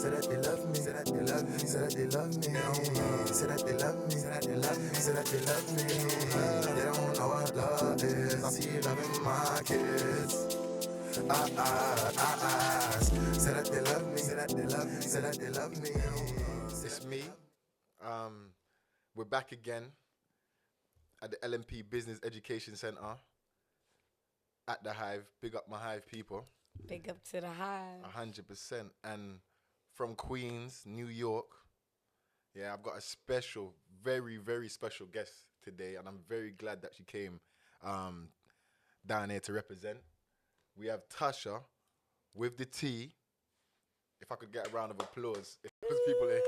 Say that they love me, say that they love me, say that they love me. Say that they love me, say that they love me, say that they love me. They don't know what love is. I see love in my kids. Say that they love me, say that they love me, say that they love me. It's me. We're back again at the LMP Business Education Center at the Hive. Big up my Hive people. Big up to the Hive. 100%. And from Queens, New York. Yeah, I've got a special, very, very special guest today, and I'm very glad that she came down here to represent. We have Tasha with the T. If I could get a round of applause, if those people are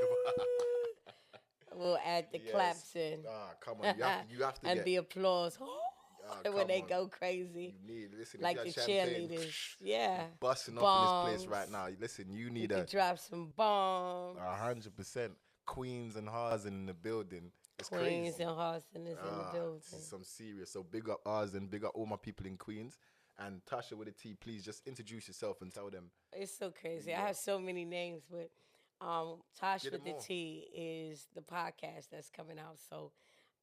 We'll add the claps in. Come on, you have to and get the applause. When they on. go crazy. You need listen like the cheerleaders. Yeah. Busting off in this place right now. Listen, you need to drop some bombs. 100%. Queens and Harzin in the building. It's Queens crazy. and Harzin is in the building. This is some serious. So big up Harzin, big up all my people in Queens. And Tasha with a T, please just introduce yourself and tell them. It's so crazy. I have so many names, but Tasha with the T is the podcast that's coming out. So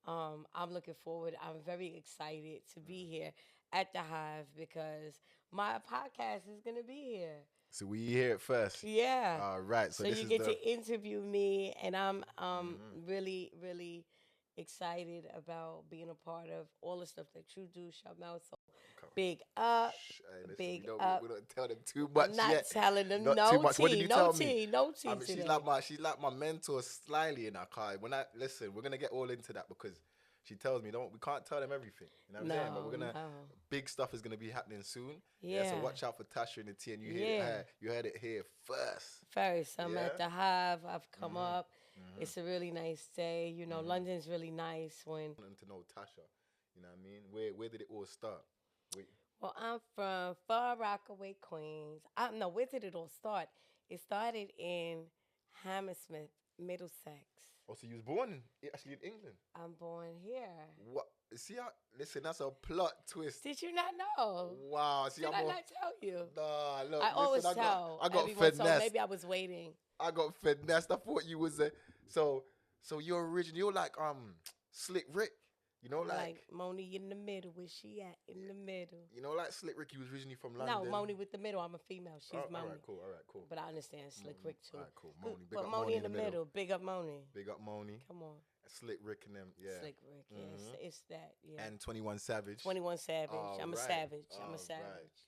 I'm looking forward. I'm very excited to be here at the Hive because my podcast is going to be here. So we hear it first. Yeah. All right. So you get to interview me, and I'm really, really excited about being a part of all the stuff that you do, Shamel. So big up, big up. We don't tell them too much I'm not yet. telling them Not no too much. tea, What did you no tell tea, me? no tea. I mean, she's like my mentor slyly in our car. Listen, we're gonna get all into that because she tells me we can't tell them everything. You know what I'm saying? But we're gonna big stuff is gonna be happening soon. Yeah. So watch out for Tasha and the T, and you heard it here first. I'm at the Hive. I've come up. It's a really nice day. You know, London's really nice when. To know Tasha, you know what I mean? Where did it all start? Well, I'm from Far Rockaway, Queens. Where did it all start? It started in Hammersmith, Middlesex. Oh, so you was born actually in England? I'm born here. What? See how? Listen, that's a plot twist. Did you not know? Wow. See, Did I not tell you? Nah, look. I always tell. I got everyone, finessed. so maybe I was waiting. I got finessed. I thought you was a. So you're original. You're like Slick Rick. You know, like Moni in the middle. Where she at? In the middle. You know, like Slick Rick. He was originally from London. No, Moni with the middle. I'm a female. She's Moni. All right, cool. But I understand Slick Rick too. All right, cool. Moni. But Moni in the middle. Big up Moni. Big up Moni. Come on. Slick Rick and them. Yeah. Slick Rick. Yeah. It's that. Yeah. And 21 Savage. 21 Savage. I'm a savage. I'm a savage.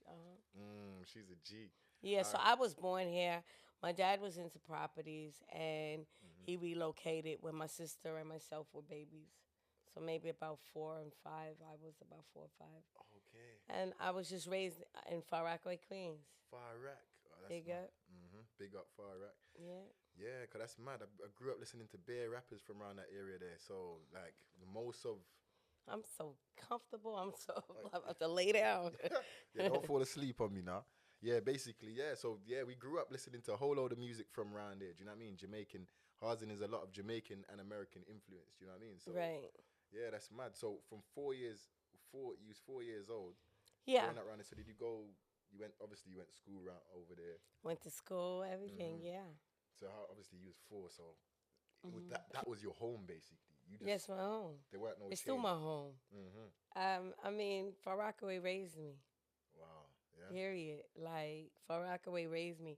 Right. She's a G. Yeah. So I was born here. My dad was into properties, and he relocated when my sister and myself were babies. So maybe about 4 and 5. I was about 4 or 5. Okay. And I was just raised in Far Rockaway, Queens. Far Rock. Oh, Big up. Big up Far Rock. Yeah. Yeah, because that's mad. I grew up listening to bare rappers from around that area there. So, like, most of... I'm so comfortable. I'm about to lay down. Yeah, don't fall asleep on me now. Yeah, basically, yeah. So, yeah, we grew up listening to a whole load of music from around there. Do you know what I mean? Jamaican. Harzin is a lot of Jamaican and American influence. Do you know what I mean? So, right. Yeah, that's mad. So, from 4 years... you was 4 years old. Yeah. Around. So, did you go... You went to school around over there. Went to school, everything, yeah. So obviously you was 4, so that was your home basically. Yes, my home. There weren't no. It's still my home. I mean, Far Rockaway raised me. Wow. Yeah. Period. Like Far Rockaway raised me.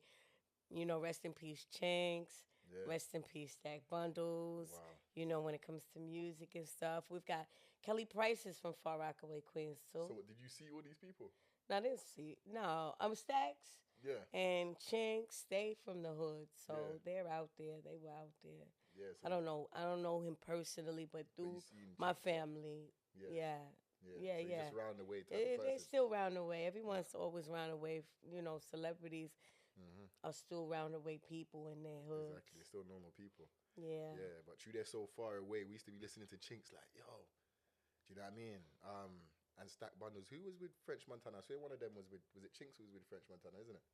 You know, rest in peace, Chinks. Yeah. Rest in peace, Stack Bundles. Wow. You know, when it comes to music and stuff, we've got Kelly Price is from Far Rockaway, Queens too. So did you see all these people? No, I didn't see. No, I'm Stacks. Yeah. And Chinks, they from the hood, so they're out there. They were out there. Yeah. So I don't know him personally, but through my family. Yeah. Yeah. Just round the way. They're still round the way. Everyone's always round the way. You know, celebrities are still round the way people in their hood. Exactly. They're still normal people. Yeah. Yeah, but they're so far away. We used to be listening to Chinks like, yo, do you know what I mean? And Stack Bundles. Who was with French Montana? I swear one of them was it Chinks who was with French Montana, isn't it?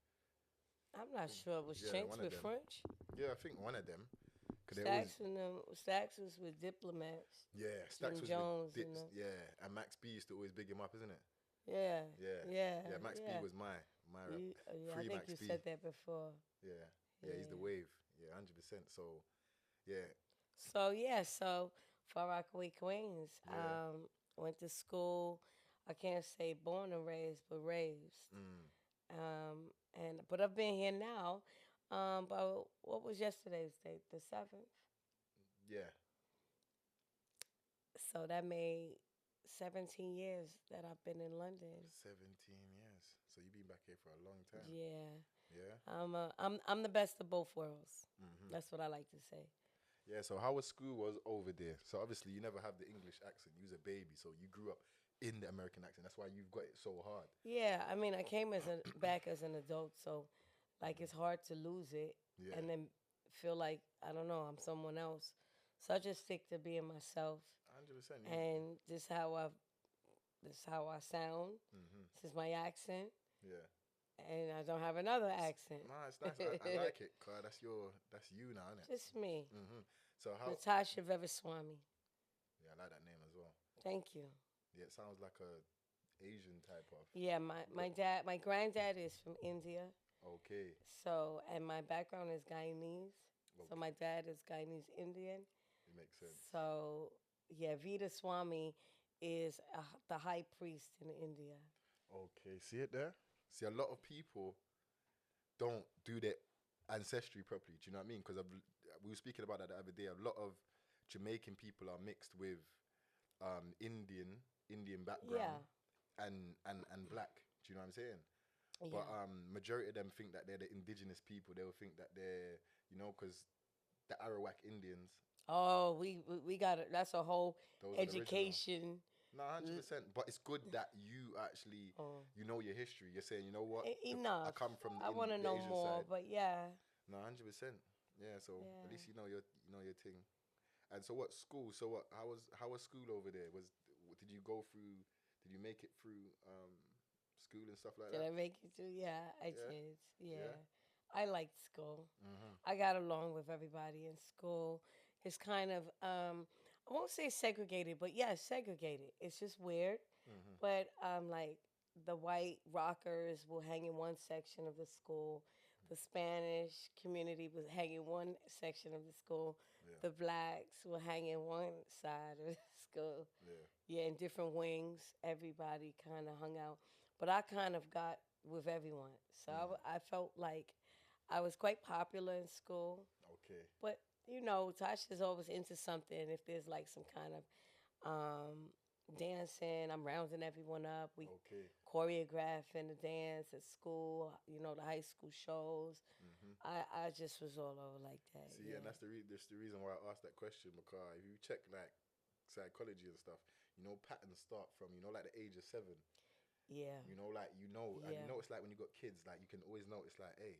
I'm not sure. Was Chinks with French? Yeah, I think one of them. Stacks was with Diplomats. Yeah, Stacks was Jones, with Dips. Yeah, and Max B used to always big him up, isn't it? Yeah. Max B was my rap. I think you said that before. Yeah. Yeah, he's the wave. Yeah, 100%. So, yeah, So Far Rockaway, Queens. yeah. Went to school. I can't say born and raised, but raised. Mm, And but I've been here now. But what was yesterday's date? The 7th. yeah. So that made 17 years that I've been in London. 17 years. So you've been back here for a long time. Yeah. Yeah. I'm the best of both worlds. Hmm. That's what I like to say. Yeah. So how was school was over there? So obviously you never have the English accent. You was a baby, so you grew up in the American accent. That's why you've got it so hard. Yeah, I mean, I came back as an adult, so like it's hard to lose it Yeah. and then feel like I don't know, I'm someone else. So I just stick to being myself, 100%. and this how I sound. Mm-hmm. This is my accent, Yeah. and I don't have another accent. Nah, it's nice. I like it, cause that's you now, innit? Just me, Mm-hmm. So how? Natasha Vevaswamy. Yeah, I like that name as well. Thank you. Yeah, it sounds like a Asian type of. Yeah, my granddad is from India. Okay. So, and my background is Guyanese. So Okay. my dad is Guyanese Indian. It makes sense. So, yeah, Vita Swami is the high priest in India. Okay, see it there? See, a lot of people don't do their ancestry properly. Do you know what I mean? Because we were speaking about that the other day. A lot of Jamaican people are mixed with Indian background and black. Do you know what I'm saying? Yeah. But majority of them think that they're the indigenous people. They will think that they're, because the Arawak Indians, Oh, we got it. That's a whole those are the original. education. No, 100%. But it's good that you actually, Oh. you know your history. You're saying, you know what? I Enough. come from I want to the know Asian more, side. but yeah. No, 100%. Yeah, so at Yeah. least you know your thing. And so what school? So what? How was school over there? Did you go through? Did you make it through school and stuff like Did that? I make it through? Yeah, I Yeah. did. Yeah. Yeah. I liked school. Mm-hmm. I got along with everybody in school. It's kind of I won't say segregated, but yeah, segregated. It's just weird. Mm-hmm. But like the white rockers will hang in one section of the school. The Spanish community will hang in one section of the school. Yeah. The blacks will hang in one side of the school. Yeah. Yeah, in different wings. Everybody kind of hung out. But I kind of got with everyone. So I felt like I was quite popular in school. Okay. But, Tasha's always into something. If there's like some kind of dancing, I'm rounding everyone up. We Okay. choreographing the dance at school, the high school shows. Mm-hmm. I just was all over like that. See, and that's the reason why I asked that question, because if you check like psychology and stuff, patterns start from like the age of 7. Yeah. And Yeah. it's like when you got kids, like you can always notice like, hey,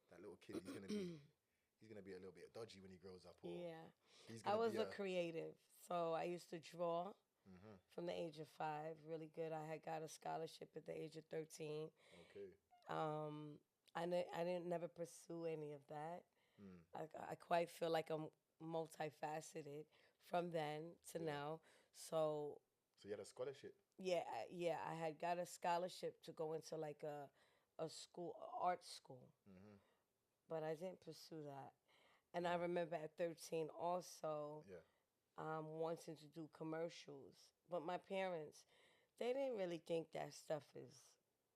that little kid, he's gonna be a little bit dodgy when he grows up, or Yeah. he's I gonna was be a creative, so I used to draw Mhm. from the age of 5. Really good. I had got a scholarship at the age of 13. Okay. I didn't never pursue any of that. Mm. I quite feel like I'm multifaceted from then to Yeah. now. So So you had a scholarship. yeah, I had got a scholarship to go into like a school, art school, Mm-hmm. but I didn't pursue that. And I remember at 13 also Yeah. wanting to do commercials, but my parents, they didn't really think that stuff is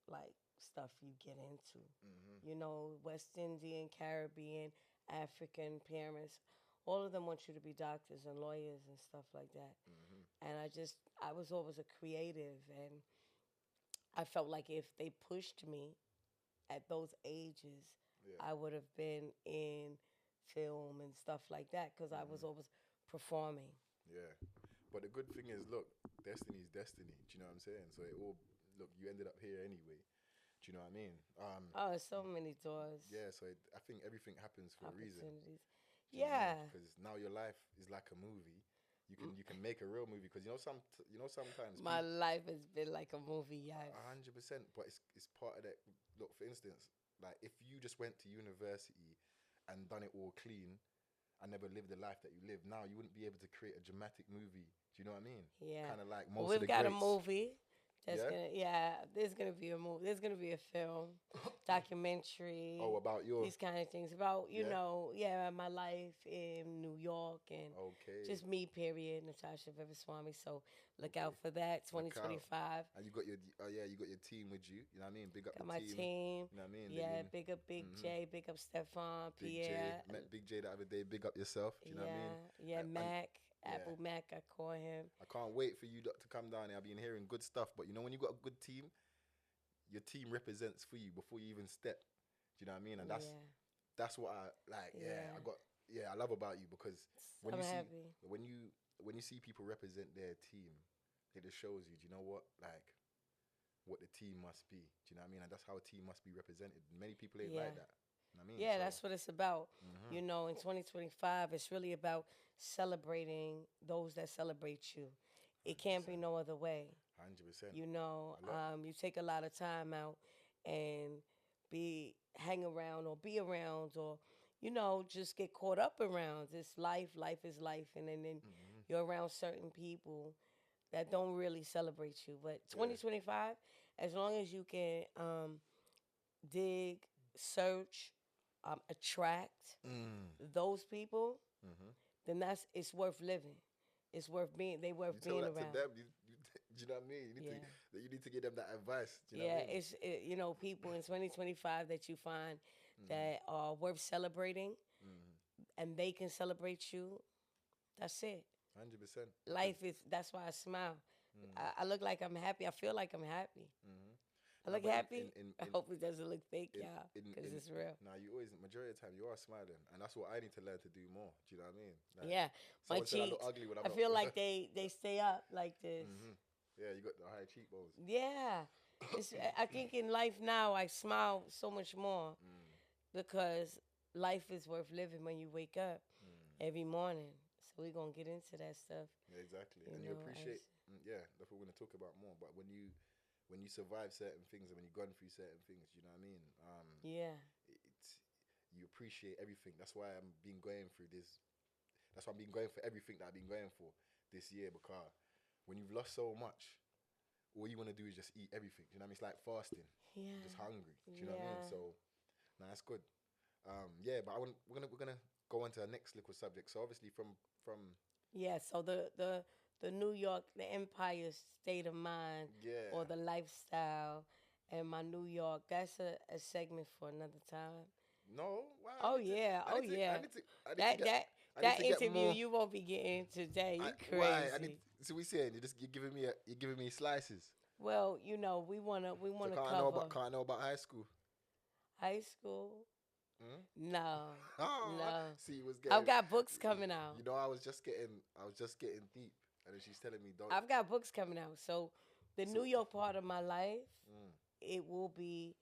like stuff you get into. Mm-hmm. West Indian, Caribbean, African parents, all of them want you to be doctors and lawyers and stuff like that. Mm-hmm. And I was always a creative, and I felt like if they pushed me at those ages, Yeah. I would have been in film and stuff like that because I was always performing. Yeah. But the good thing is, look, destiny is destiny. Do you know what I'm saying? So look, you ended up here anyway. Do you know what I mean? Oh, so many doors. Yeah. So I think everything happens for a reason. Opportunities. Do you know what I Yeah. mean? Because now your life is like a movie. You can make a real movie, because sometimes My life has been like a movie, yes. 100%. But it's part of that. Look, for instance, like if you just went to university and done it all clean and never lived the life that you live now, you wouldn't be able to create a dramatic movie. Do you know what I mean? Yeah. Kind of like Well, most of we've the got a greats. movie That's Yeah? there's gonna be a movie. There's gonna be a film, documentary. Oh, about your. These kind of things about Yeah? my life in New York and Okay. just me. Period. Natasha Vivaswamy. So look Okay. out for that. Look out. 2025. And you got your, you got your team with you. You know what I mean? Big up Got the my team. team. You know what I mean? Yeah, They big up Big Mhm. J, big up Stefan, Big Pierre. J. Met Big J the other day. Big up yourself. Do you know what I mean? Yeah, And Mac, yeah. Apple Mac, I call him. I can't wait for you lot to come down here. I've been hearing good stuff, but you know when you got a good team, your team represents for you before you even step. Do you know what I mean? And that's what I like. Yeah, I got. Yeah, I love about you because when I'm you see happy. when you see people represent their team, it just shows you. Do you know what what the team must be? Do you know what I mean? And that's how a team must be represented. Many people ain't like that. You know what I mean? Yeah, So, that's what it's about. mhm. You know, in 2025, it's really about celebrating those that celebrate you. It can't be 100%. no other way. 100%. You know, I love. you take a lot of time out and hang around or be around or just get caught up around. It's life. Life is life, and then Mhm. you're around certain people that don't really celebrate you. But Yeah. 2025, as long as you can dig, search, attract Mm. those people, Mhm. then it's worth living. It's worth being. They worth You tell being that to around. them. Do you know what I mean? Yeah. You need to give them that advice. Do you know Yeah, what I mean? people in 2025 that you find Mhm. that are worth celebrating Mhm. and they can celebrate you. That's it. 100%. Life is. That's why I smile. Mhm. I look like I'm happy. I feel like I'm happy. Mhm. I No, look but happy. I hope it doesn't look fake, y'all, because it's real. now you always majority of the time you are smiling, and that's what I need to learn to do more. Do you know what I mean? Like, Yeah, my someone said I look cheeks. ugly when I'm I not. feel like they stay up like this. Mhm. Yeah, you got the high cheekbones. Yeah, I think in life now I smile so much more Mm. because life is worth living when you wake up Mm. every morning. So we're gonna get into that stuff. Yeah, exactly. You And you know, appreciate. Yeah, that's what we're gonna talk about more. But when you survive certain things and when you've gone through certain things, you know what I mean. Yeah, It's you appreciate everything. That's why I'm been going through this. That's why I've been going for everything that I've been going for this year because when you've lost so much, all you want to do is just eat everything. Do you know what I mean? It's like fasting. yeah, You're just hungry. Do you know what I mean? yeah. So, nah, that's good. Yeah, but we're gonna go on to our next little subject. So obviously from Yeah, so the New York, the Empire state of mind yeah. or the lifestyle and my New York, that's a segment for another time. No, wow. Oh yeah, I oh need to, yeah. I need to, I need to That get, that I need that to get interview more. you won't be getting today. You Why? I need. crazy. So we saying you're giving me slices. Well, we So wanna can't cover can't know about high school. high school. Hmm? No, Oh, no. see, it was I've getting. got books coming out. You know, I was just getting deep, and then she's telling me don't. I've got books coming out. So the So, New York part of my life, mm, it will be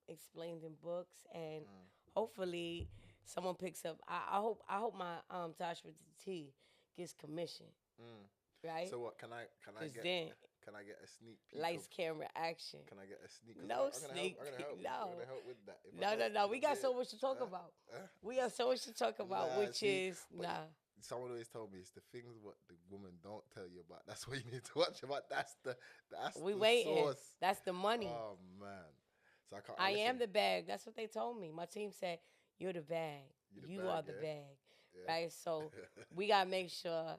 explained in books and mm, hopefully someone picks up. I hope my Tosh with the T gets commission, mm. right? So what? Because then can I get a sneak peek lights, of? camera, action. Can I get a sneak? 'Cause No I'm gonna sneak help. I'm gonna peek. help. No. I'm gonna help with that. If I No, no, don't, no. you We know got what so I'm much to talk saying? about. Huh? We have so much to talk about, Nah, which see, is but nah. someone always told me it's the things what the woman don't tell you about. That's what you need to watch about. That's We the waiting. source. That's the money. Oh man. So I can't. I am Listen, the bag. That's what they told me. My team said, "You're the bag. you the You bag, are the yeah? bag." Yeah. Right? So we gotta make sure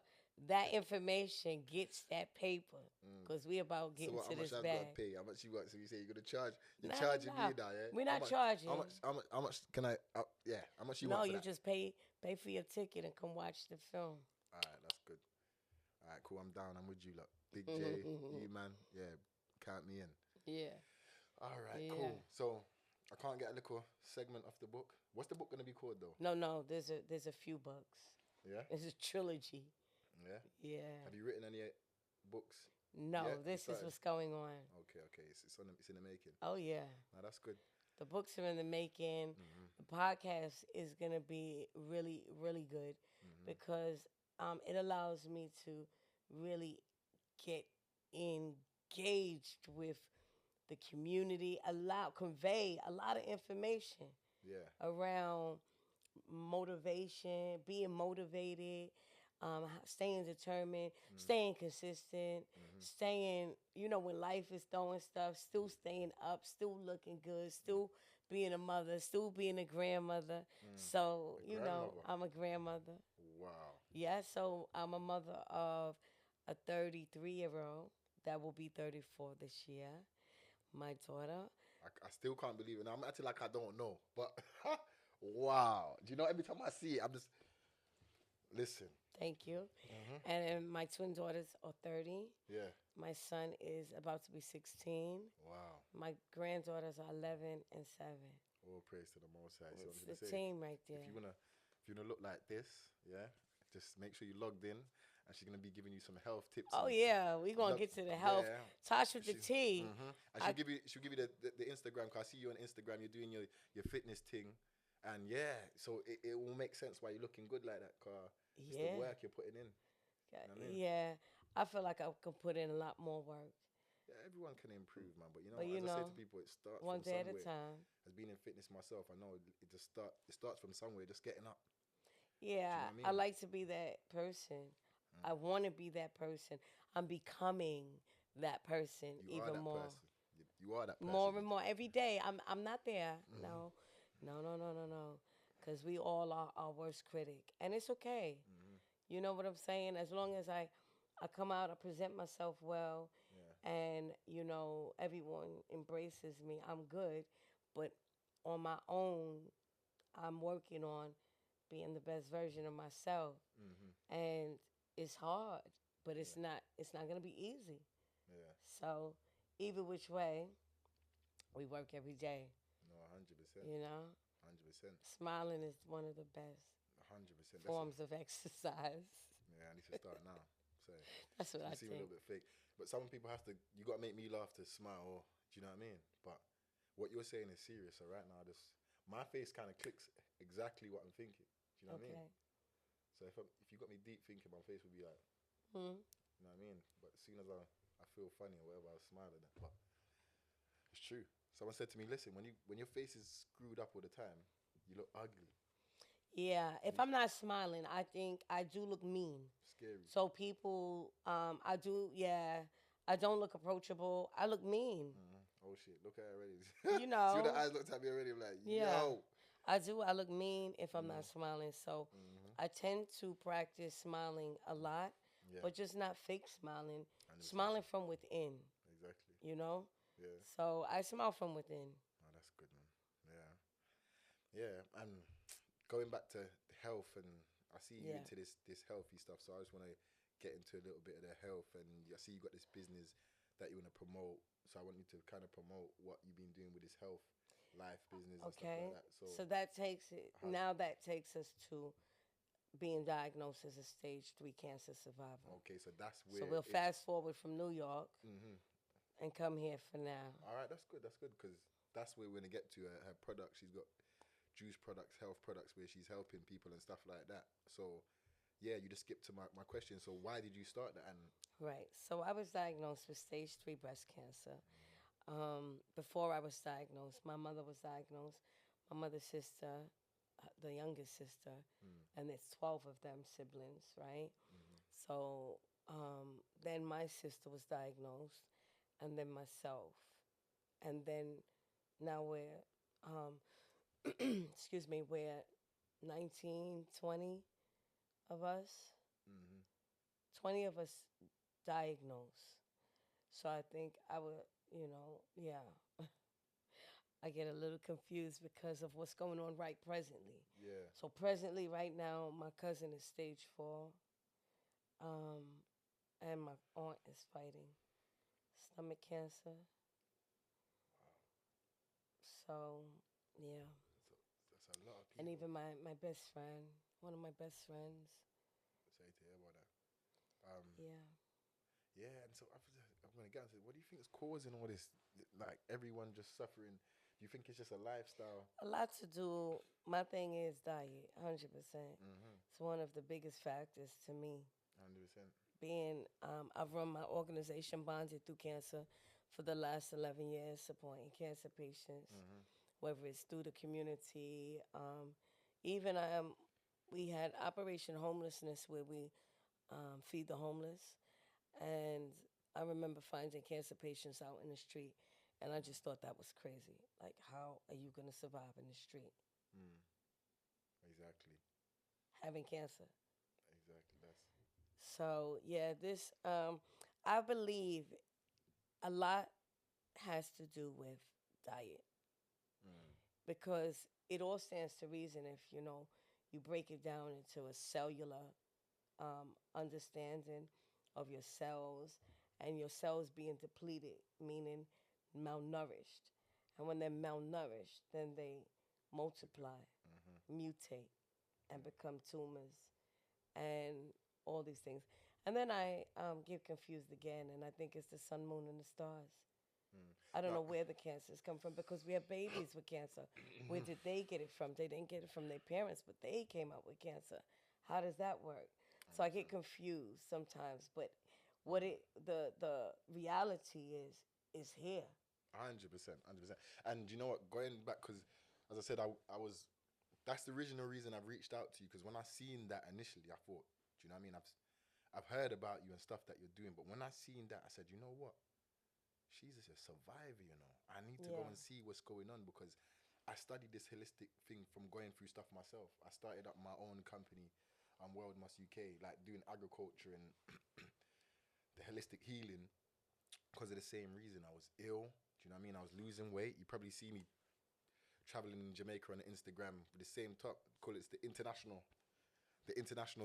that information gets that paper, Mm. cause we about So getting what, how to much this I've got to bag. pay? How much you want? So you say you're gonna charge? You're Nah, charging nah. me now, yeah? We're How not much? charging. How much can I? Yeah. How much you No, want for you that? just pay for your ticket and come watch the film. All right, that's good. All right, cool. I'm down. I'm with you, look. Big J, you man, yeah. Count me in. Yeah. All right, Yeah. cool. So I can't get a little segment off the book. What's the book gonna be called though? No. There's a few books. Yeah. It's a trilogy. Yeah. Yeah. Have you written any books? No, Yeah, you this is started? what's going on. Okay. It's in the making. Oh yeah. Now that's good. The books are in the making. Mhm. The podcast is gonna be really, really good Mhm. because it allows me to really get engaged with the community, convey a lot of information Yeah. around motivation, being motivated, staying determined, staying consistent, staying, when life is throwing stuff, still staying up, still looking good, still being a mother, still being a grandmother. So, A grandmother. I'm a grandmother. Wow. Yeah, so I'm a mother of a 33-year-old that will be 34 this year. My daughter. I still can't believe it. And I'm acting like I don't know. But wow. Do you know, every time I see it, I'm just, listen. Thank you. And then my twin daughters are 30. Yeah. My son is about to be 16. Wow. My granddaughters are 11 and 7. All praise to the Most High. So It's I'm the gonna say, team right there. if you wanna look like this, yeah, just make sure you logged in, and she's gonna be giving you some health tips. Oh and yeah, we're gonna get to the health. yeah. Tosh with the T. And she'll give you the Instagram. Cause I see you on Instagram. You're doing your fitness thing, and yeah, so it will make sense why you're looking good like that. Cause it's Yeah. the work you're putting in. You know what I mean? Yeah, I feel like I could put in a lot more work. Yeah, everyone can improve, man. But But as I say to people, it starts one from day at a somewhere. time. As being in fitness myself, I know it starts from somewhere, just getting up. Yeah, what I I mean? like to be that person. I want to be that person. I'm becoming that person You are even that more. person. You are that person. More and more every day. I'm not there. No, no, no, no, no, no. Because we all are our worst critic, and it's okay. You know what I'm saying? As long as I come out, I present myself well, Yeah. and everyone embraces me, I'm good. But on my own, I'm working on being the best version of myself, and it's hard, but it's not. It's not gonna be easy. Yeah. So, either which way, we work every day. No, 100%. You know, 100%. smiling is one of the best 100%. forms of exercise. Yeah, I need to start now. So That's what I you seem a think. little bit fake, but some people have to. You got to make me laugh to smile. Or, do you know what I mean? But what you're saying is serious. So right now, my face kind of clicks exactly what I'm thinking. Do you know what I mean? So if you got me deep thinking, my face would be like, Hmm. you know what I mean? But as soon as I feel funny or whatever, I'll smile at that. But it's true. Someone said to me, listen, when your face is screwed up all the time, you look ugly, Yeah, if I'm not smiling, I think I do look mean. scary. So people, I do, yeah, I don't look approachable. I look mean. Oh shit! Look at her already. You See what the know. eyes looked at me already. I'm like, Yeah, yo. I do. I look mean if I'm not smiling. So I tend to practice smiling a lot, Yeah. but just not fake smiling. 100%. Smiling from within, Exactly. you know? Yeah. So I smile from within. Oh, that's good, man. Yeah. Yeah. And going back to health, and I see you Yeah. into this healthy stuff. So I just want to get into a little bit of the health, and I see you got this business that you want to promote. So I want you to kind of promote what you've been doing with this health life business and stuff Okay. like that. So that takes it. Now that takes us to being diagnosed as a stage 3 cancer survivor. Okay, so that's where. So we'll fast forward from New York and come here for now. All right, that's good. That's good because that's where we're gonna get to. Her products. She's got juice products, health products, where she's helping people and stuff like that. So, yeah, you just skipped to my question. So, why did you start that? And Right. So I was diagnosed with stage 3 breast cancer. Before I was diagnosed, my mother was diagnosed. My mother's sister, the youngest sister, and there's 12 of them siblings, right? So then my sister was diagnosed, and then myself, and then now we're, excuse me, we're 19, 20 of us. 20 of us diagnosed. So I think I would, yeah. I get a little confused because of what's going on right presently. yeah, So presently, right now, my cousin is stage 4, and my aunt is fighting stomach cancer. So yeah, that's a lot of people. and even my best friend, one of my best friends, Sorry to hear about that. yeah. Yeah, and so I'm gonna get into what do you think is causing all this? Like everyone just suffering. Do you think it's just a lifestyle? A lot to do. My thing is diet, 100%. It's one of the biggest factors to me. 100%. Being, I've run my organization Bonded Through Cancer for the last 11 years, supporting cancer patients, whether it's through the community. Even we had Operation Homelessness where we feed the homeless. And I remember finding cancer patients out in the street, and I just thought that was crazy. Like, how are you going to survive in the street Mm. Exactly. having cancer? Exactly. That's. So, yeah, I believe a lot has to do with diet Mm. because it all stands to reason if, you break it down into a cellular understanding of your cells and your cells being depleted, meaning malnourished. And when they're malnourished, then they multiply, Mm-hmm. mutate, and become tumors and all these things. And then I get confused again, and I think it's the sun, moon, and the stars. Mm. I don't No. know where the cancers come from because we have babies with cancer. Where did they get it from? They didn't get it from their parents, but they came out with cancer. How does that work? So I get 100%. confused sometimes. But what the reality is here. 100%. 100%. And you know what? Going back, because as I said, I was. That's the original reason I've reached out to you. Because when I seen that initially, I thought, do you know what I mean? I've heard about you and stuff that you're doing, but when I seen that, I said, you know what? She's a survivor, you know. I need to go Yeah. and see what's going on because I studied this holistic thing from going through stuff myself. I started up my own company, World Must UK, like doing agriculture and the holistic healing because of the same reason. I was ill. Do you know what I mean? I was losing weight. You probably see me traveling in Jamaica on Instagram with the same top. Call it the international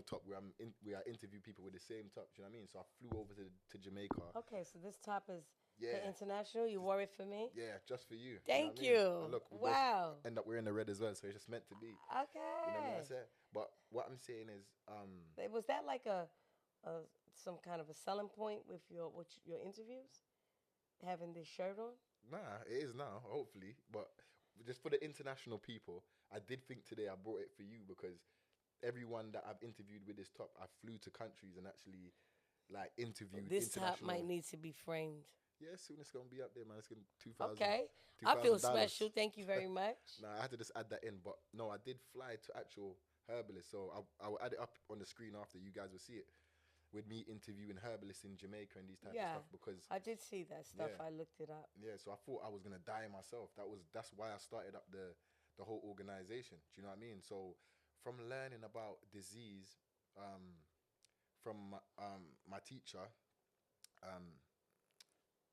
top where I interview people with the same top. Do you know what I mean? So I flew over to Jamaica. Okay, so this top is Yeah, the international. You worried for me? yeah, just for you. You know what Thank I mean? And you. look, we both Wow. end up wearing the red as well, so it's just meant to be. You know what I mean? I Okay. said, but what I'm saying is, Was that like a some kind of a selling point with your interviews? Having this shirt on? nah, it is now, hopefully. But just for the international people, I did think today I brought it for you because everyone that I've interviewed with this top, I flew to countries and actually like interviewed This top might international. need to be framed. Yeah, soon it's gonna be up there, man. It's gonna Okay. two I feel thousand special. dollars. Thank you very much. Nah, I had to just add that in, but no, I did fly to actual herbalists, so I will add it up on the screen after you guys will see it with me interviewing herbalists in Jamaica and these types of Yeah. stuff because I did see that stuff. yeah, I looked it up. yeah. So I thought I was gonna die myself. That's why I started up the whole organization. Do you know what I mean? So from learning about disease, um, from my teacher, um,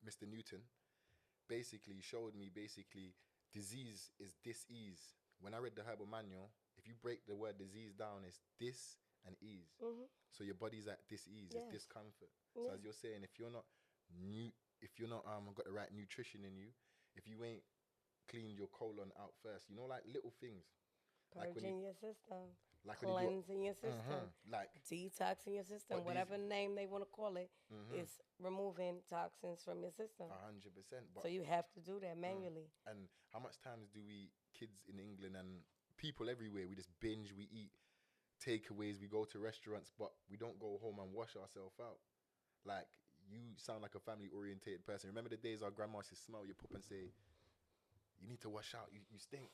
Mr. Newton, basically showed me basically disease is dis-ease. When I read the herbal manual, if you break the word disease down, it's dis and ease. Mhm. So your body's at dis-ease, it's Yes. discomfort. So Yeah. as you're saying, if you're not got the right nutrition in you, if you ain't cleaned your colon out first, you know, like little things, like when you Purging your system, like when you do, cleansing your system, like detoxing your system, what these, whatever name they want to call it, mm-hmm, is removing toxins from your system. 100%. So But you have to do that manually. and how much times do we kids in England and people everywhere we just binge, we eat takeaways, we go to restaurants, but we don't go home and wash ourselves out. Like you sound like a family orientated person. Remember the days our grandma used to smell your pup and say, "You need to wash out. You stink."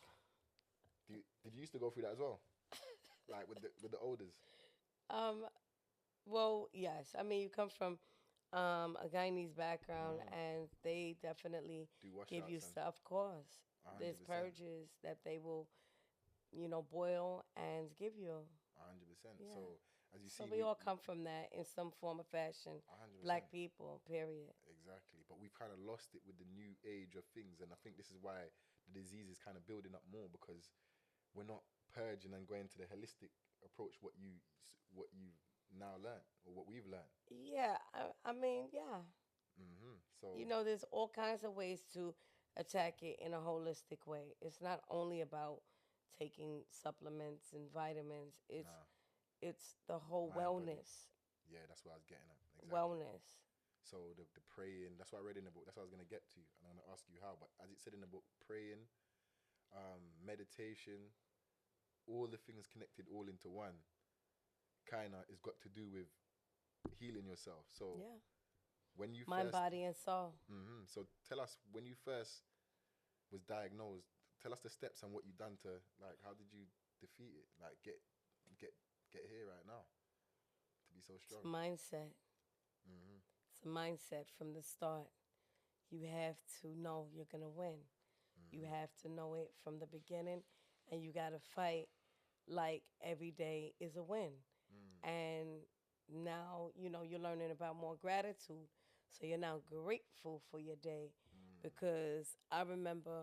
Did you used to go through that as well? Like with the odors. Um, well, yes. I mean, you come from a Guyanese background, and they definitely Do wash give you outs and stuff. Of course, there's 100%. purges that they will, boil and give you. 100%. Yeah. So as you So see, we all come from that in some form or fashion. 100%. Black people, period. Exactly. But we've kind of lost it with the new age of things. And I think this is why the disease is kind of building up more because we're not purging and going to the holistic approach what you now learned or what we've learned. Yeah, I mean, yeah. So There's all kinds of ways to attack it in a holistic way. It's not only about taking supplements and vitamins. It's nah, it's the whole mind body. wellness. Yeah, that's what I was getting at. Exactly. Wellness. So the praying, that's what I read in the book. That's what I was gonna get to, and I'm gonna ask you how. But as it said in the book, praying, meditation, all the things connected all into one, kinda is got to do with healing yourself. So Yeah. when you Mind, first, body, and soul. so tell us when you first was diagnosed. Tell us the steps and what you done how did you defeat it? Like get here right now. To be so It's strong. mindset. Mm-hmm. It's a mindset from the start. You have to know you're going to win. You have to know it from the beginning, and you got to fight like every day is a win. And now, you're learning about more gratitude. So you're now grateful for your day because I remember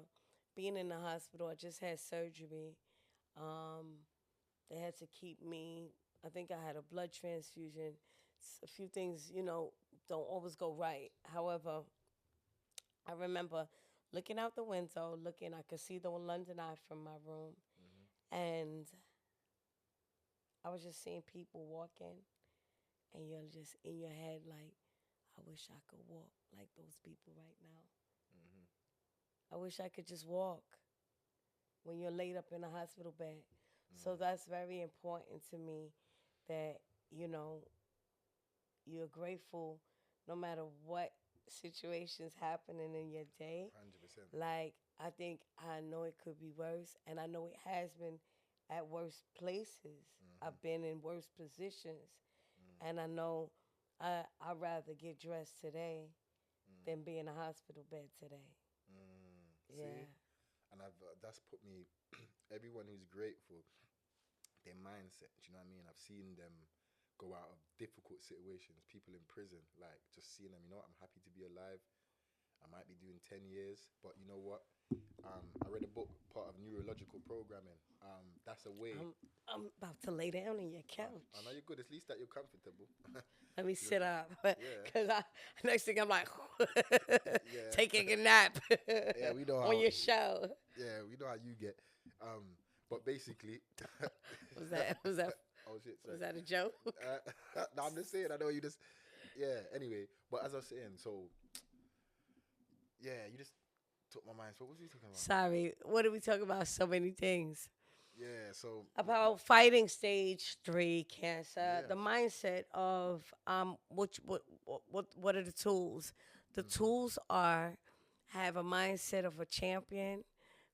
being in the hospital. I just had surgery. Um, they had to keep me, I think I had a blood transfusion. A few things, don't always go right. However, I remember looking out the window, I could see the London Eye from my room, and I was just seeing people walking, and you're just in your head like, I wish I could walk like those people right now. I wish I could just walk when you're laid up in a hospital bed. So that's very important to me that, you know, you're grateful no matter what situations happening in your day. 100%. Like, I know it could be worse, and I know it has been at worse places. I've been in worse positions, and I know I'd rather get dressed today than be in a hospital bed today. See, Yeah. and that's put me. Everyone who's grateful, their mindset. Do you know what I mean? I've seen them go out of difficult situations. People in prison, like just seeing them. You know what? I'm happy to be alive. I might be doing 10 years, but you know what? I read a book, part of neurological programming. That's a way. I'm about to lay down on your couch. I know you're good. At least that you're comfortable. Let me sit up. Yeah. Because next thing I'm like, Yeah. taking a nap Yeah, we know how. on your show. Yeah, we know how you get. But basically, Was that oh shit, sorry. was that a joke? No, I'm just saying. I know you just. Yeah. Anyway, but as I was saying, so yeah, you just took my mind. So what was we talking about? Sorry. What did we talk about? So many things. Yeah. So About fighting stage 3 cancer, Yeah. the mindset of what are the tools? The tools are have a mindset of a champion.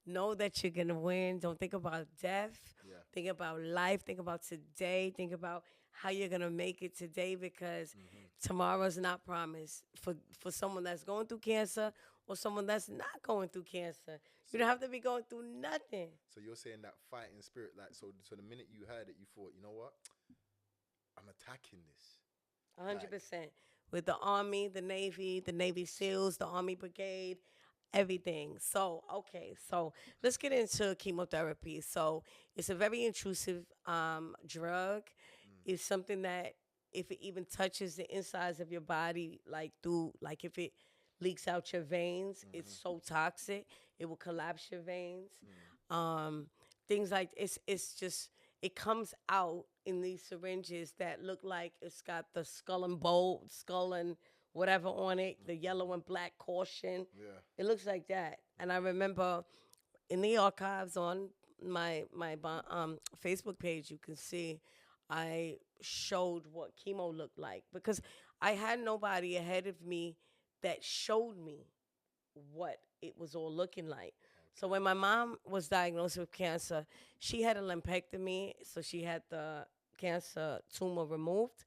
Know that you're gonna win. Don't think about death. Yeah. Think about life. Think about today. Think about how you're gonna make it today because tomorrow's not promised for someone that's going through cancer or someone that's not going through cancer. You don't have to be going through nothing. So you're saying that fighting spirit, like, so the minute you heard it, you thought, you know what? I'm attacking this. 100%. With the Army, the Navy SEALs, the Army Brigade, everything. So, okay, so let's get into chemotherapy. So, it's a very intrusive drug. It's something that if it even touches the insides of your body, like if it leaks out your veins, it's so toxic, it will collapse your veins. Things like it's just it comes out in these syringes that look like it's got the skull and whatever on it, the yellow and black caution. Yeah. It looks like that. And I remember in the archives on my Facebook page, you can see I showed what chemo looked like because I had nobody ahead of me that showed me what it was all looking like. So when my mom was diagnosed with cancer, she had a lumpectomy, so she had the cancer tumor removed,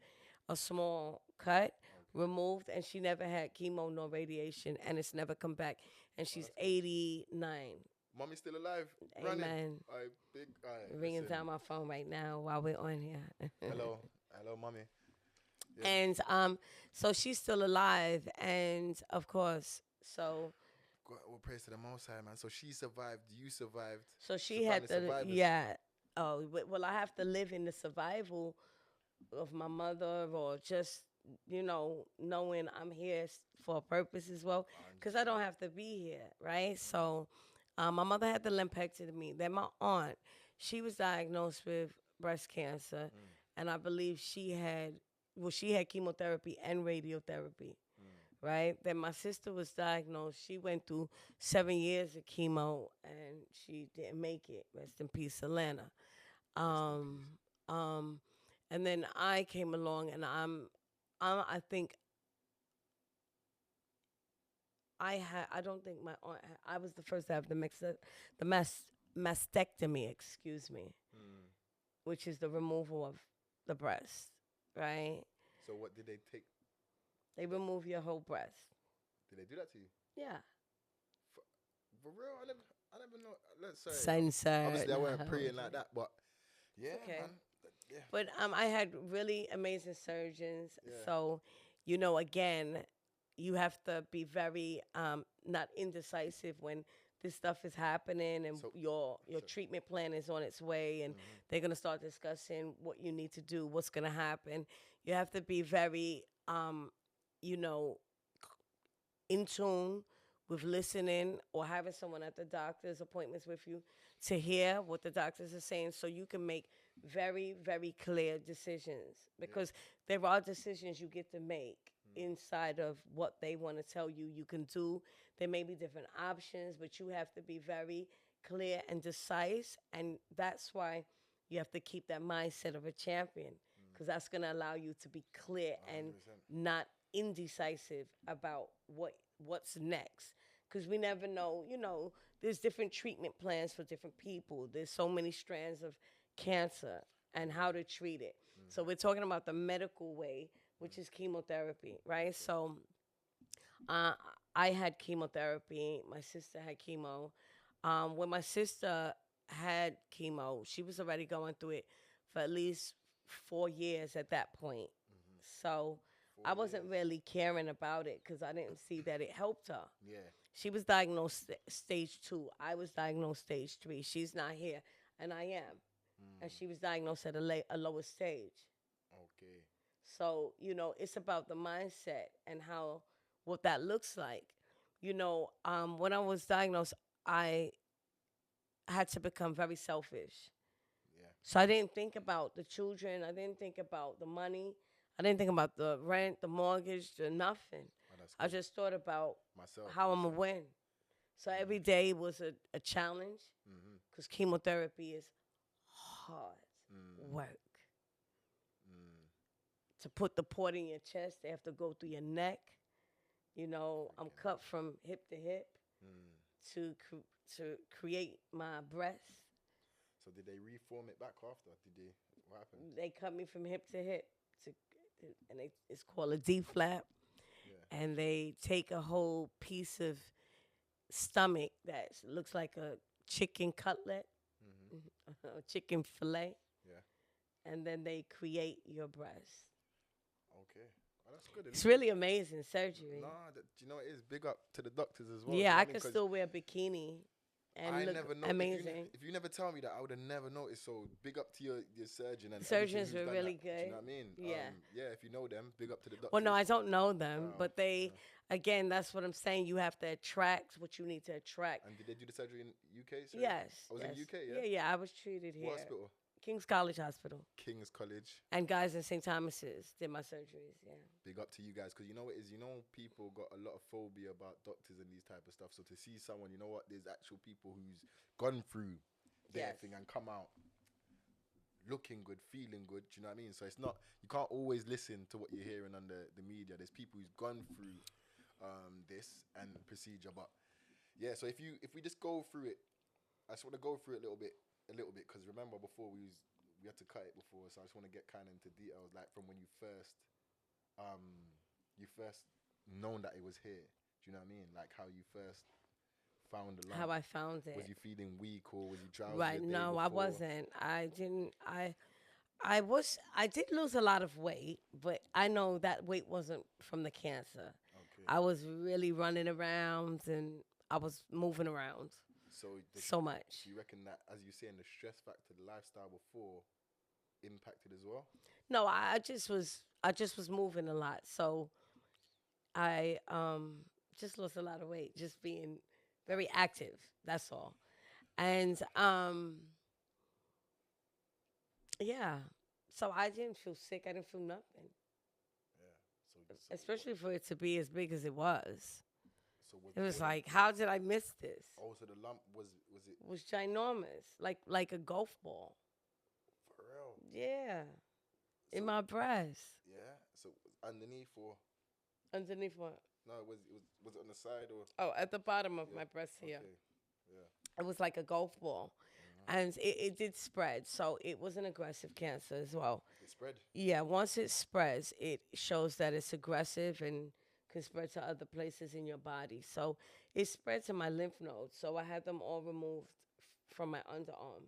a small cut removed, and she never had chemo nor radiation, and it's never come back. And she's 89. Mommy's still alive. Amen. Running. Ringing Listen. down my phone right now while we're on here. Hello, mommy. Yeah. And so she's still alive, and of course, so Well, praise to the Most High, man. So she survived. You survived. so she Surviving had to, survivors. yeah. Oh, well, I have to live in the survival of my mother, or just knowing I'm here for a purpose as well, because I don't have to be here, right? So, my mother had the lumpectomy. Then my aunt, she was diagnosed with breast cancer, and I believe she had chemotherapy and radiotherapy, right? Then my sister was diagnosed. She went through 7 years of chemo, and she didn't make it. Rest in peace, Alana. And then I came along, and I think I don't think my aunt. I was the first to have the mastectomy, excuse me, which is the removal of the breast. right? So what did they take? They remove your whole breast. Did they do that to you? Yeah. For real? I never know. Let's say. Censored. Obviously, I weren't praying like that, but yeah, Okay. man. Yeah. But I had really amazing surgeons. Yeah. So, again, you have to be very not indecisive when this stuff is happening and So- your so- treatment plan is on its way and they're gonna start discussing what you need to do, what's gonna happen. You have to be very you know, in tune with listening or having someone at the doctor's appointments with you to hear what the doctors are saying so you can make very, very clear decisions because there are decisions you get to make inside of what they want to tell you you can do. There may be different options, but you have to be very clear and decisive. And that's why you have to keep that mindset of a champion because that's going to allow you to be clear and 100%. not indecisive about what's next because we never know. There's different treatment plans for different people. There's so many strands of cancer and how to treat it. So we're talking about the medical way, which is chemotherapy, right? So I had chemotherapy. My sister had chemo. When my sister had chemo, she was already going through it for at least 4 years at that point. So I wasn't really caring about it because I didn't see that it helped her. Yeah. She was diagnosed stage 2. I was diagnosed stage 3. She's not here, and I am. And she was diagnosed at a lower stage. Okay. So, it's about the mindset and what that looks like. When I was diagnosed, I had to become very selfish. Yeah. So I didn't think about the children. I didn't think about the money. I didn't think about the rent, the mortgage, the nothing. Oh, that's I good. just thought about Myself. how I'm going to win. So every day was a challenge because chemotherapy is hard work. To put the port in your chest, they have to go through your neck. I'm cut from hip to hip to create my breast. So did they reform it back after? What happened? They cut me from hip to hip, and it's called a D flap. Yeah. And they take a whole piece of stomach that looks like a chicken cutlet, a chicken fillet, Yeah. and then they create your breast. Okay. Oh, that's good. It's really amazing surgery. Nah, you know it is. Big up to the doctors as well. Yeah, you know I what mean? could 'Cause still wear a bikini and I look never know. amazing. If you never tell me that, I would have never noticed. So big up to your surgeon and Surgeons everything who's were done really that. Do you know good. what I mean? Yeah. Yeah. If you know them, big up to the doctors. Well, no, I don't know them, Oh, but again, that's what I'm saying. You have to attract what you need to attract. And did they do the surgery in UK? Sorry? Yes. I was yes. in UK. Yeah. Yeah, I was treated here. What hospital? King's College Hospital. King's College. And guys in St. Thomas's did my surgeries, yeah. Big up to you guys, because you know what it is. People got a lot of phobia about doctors and these type of stuff. So to see someone, there's actual people who's gone through their Yes. thing and come out looking good, feeling good. Do you know what I mean? So it's not, you can't always listen to what you're hearing on the media. There's people who's gone through this and procedure. But yeah, so if we just go through it, I just want to go through it a little bit, because remember before we had to cut it before, so I just want to get kind of into details, like from when you first known that it was here. Do you know what I mean? Like how you first found the lump. How I found it. Was you feeling weak or was you drowsy? Right, the day no, I before? wasn't. I didn't. I did lose a lot of weight, but I know that weight wasn't from the cancer. Okay. I was really running around and I was moving around So so much. do you reckon that, as you saying, the stress factor, the lifestyle before, impacted as well? No, I just was moving a lot. So I just lost a lot of weight just being very active. That's all. And yeah. So I didn't feel sick. I didn't feel nothing. Yeah. Especially for it to be as big as it was. So It was like, how did I miss this? oh, so the lump was it It was ginormous, like a golf ball. for real? Yeah, in So- my breast, Yeah. So underneath or underneath my. no? Was it on the side or? Oh, at the bottom of Yeah, my breast here. Okay. Yeah. It was like a golf ball, and it did spread. So it was an aggressive cancer as well. It spread. Yeah, once it spreads, it shows that it's aggressive and can spread to other places in your body. So it spread to my lymph nodes. So I had them all removed from my underarm.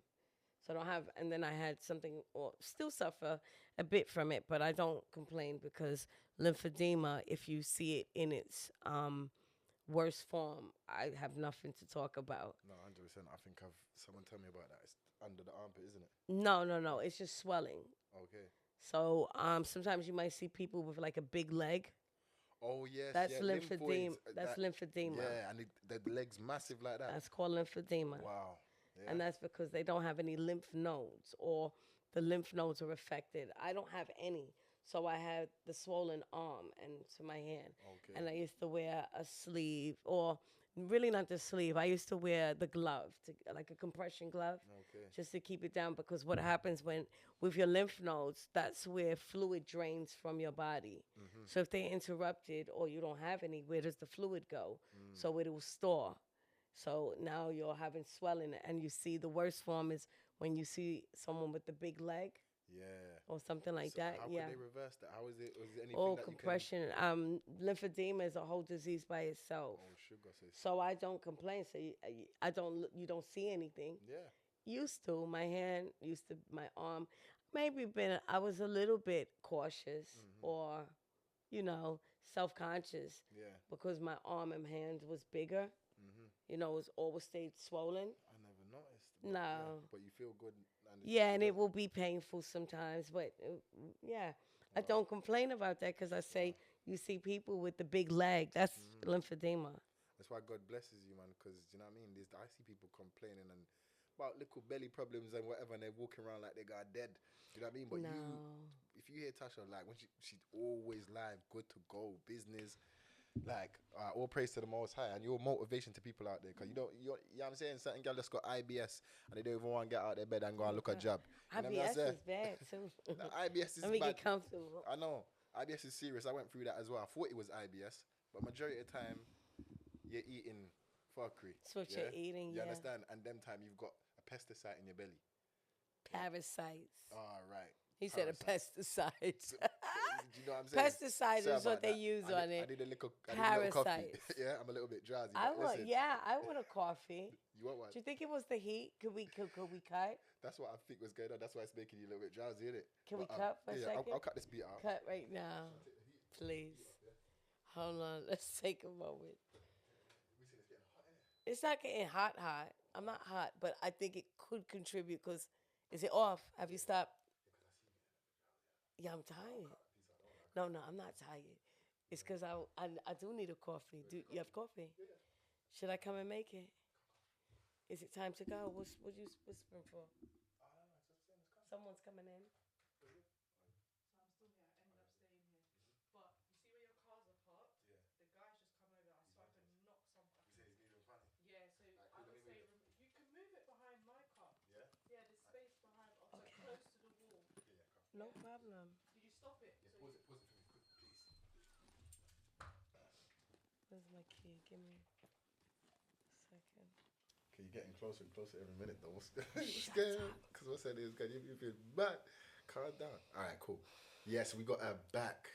So I don't have, and then I had something, or still suffer a bit from it, but I don't complain because lymphedema, if you see it in its worst form, I have nothing to talk about. No, 100%. I think I've someone tell me about that. It's under the armpit, isn't it? No, it's just swelling. Okay. So sometimes you might see people with like a big leg. Oh yes, That's yeah, lymphedema. lymphoids, That's lymphedema. Yeah, and the legs massive like that. That's called lymphedema. Wow. Yeah. And that's because they don't have any lymph nodes or the lymph nodes are affected. I don't have any. So I had the swollen arm and to my hand. Okay. And I used to wear a sleeve, or really not the sleeve. I used to wear the glove, like a compression glove, Okay. just to keep it down. Because what happens with your lymph nodes, that's where fluid drains from your body. So if they're interrupted or you don't have any, where does the fluid go? So it will store. So now you're having swelling, and you see the worst form is when you see someone with the big leg Yeah. or something like So that. how Yeah. could they reverse that? How is it? Was it anything Oh, that compression. Lymphedema is a whole disease by itself. you can? Oh, sugar. So I don't complain. So you don't see anything. Yeah. Used to, my hand, my arm. Maybe I was a little bit cautious or, self-conscious Yeah. because my arm and hand was bigger. It was always stayed swollen. I never noticed. No. Yeah, but you feel good. Yeah, and it will be painful sometimes, but yeah, I don't complain about that because I say you see people with the big leg. That's lymphedema. That's why God blesses you, man. Because you know what I mean. I see people complaining and about little belly problems and whatever, and they're walking around like they got dead. You know what I mean? But No. if you hear Tasha, like when she's always live, good to go, business. Like all praise to the Most High, and your motivation to people out there, because you know what I'm saying. Certain girl just got IBS and they don't even want to get out of their bed and go and look a job. You know what I'm IBS saying? is bad too. No, IBS is Let me bad. get comfortable. I know IBS is serious. I went through that as well. I thought it was IBS, but majority of the time you're eating fuckery. That's what you're eating. You Yeah. understand? And them time you've got a pesticide in your belly. Parasites. All right. He said a Parasite. pesticide. Do you know what I'm saying? Pesticide Sorry is what about they that. use I on need, it. I need a little coffee. Parasites. Yeah, I'm a little bit drowsy. I but want, listen, I want a coffee. You want one? Do you think it was the heat? Could we cut? That's what I think was going on. That's why it's making you a little bit drowsy, isn't it? Can we cut for a yeah, second? I'll cut this beat out. Cut right now, please. Hold on, let's take a moment. It's not getting hot. I'm not hot, but I think it could contribute because, is it off? Have you stopped? Yeah, I'm tired. No, I'm not tired. It's because I do need a coffee. Do you have coffee? Should I come and make it? Is it time to go? What you whispering for? Someone's coming in. No problem. Did you stop it? Yeah, pause it for me, quick, please. Where's my key? Give me a second. Okay, you're getting closer and closer every minute, though. What's scared? Because what's that is, God, you feel bad. Calm down. All right, cool. Yes, we got her back.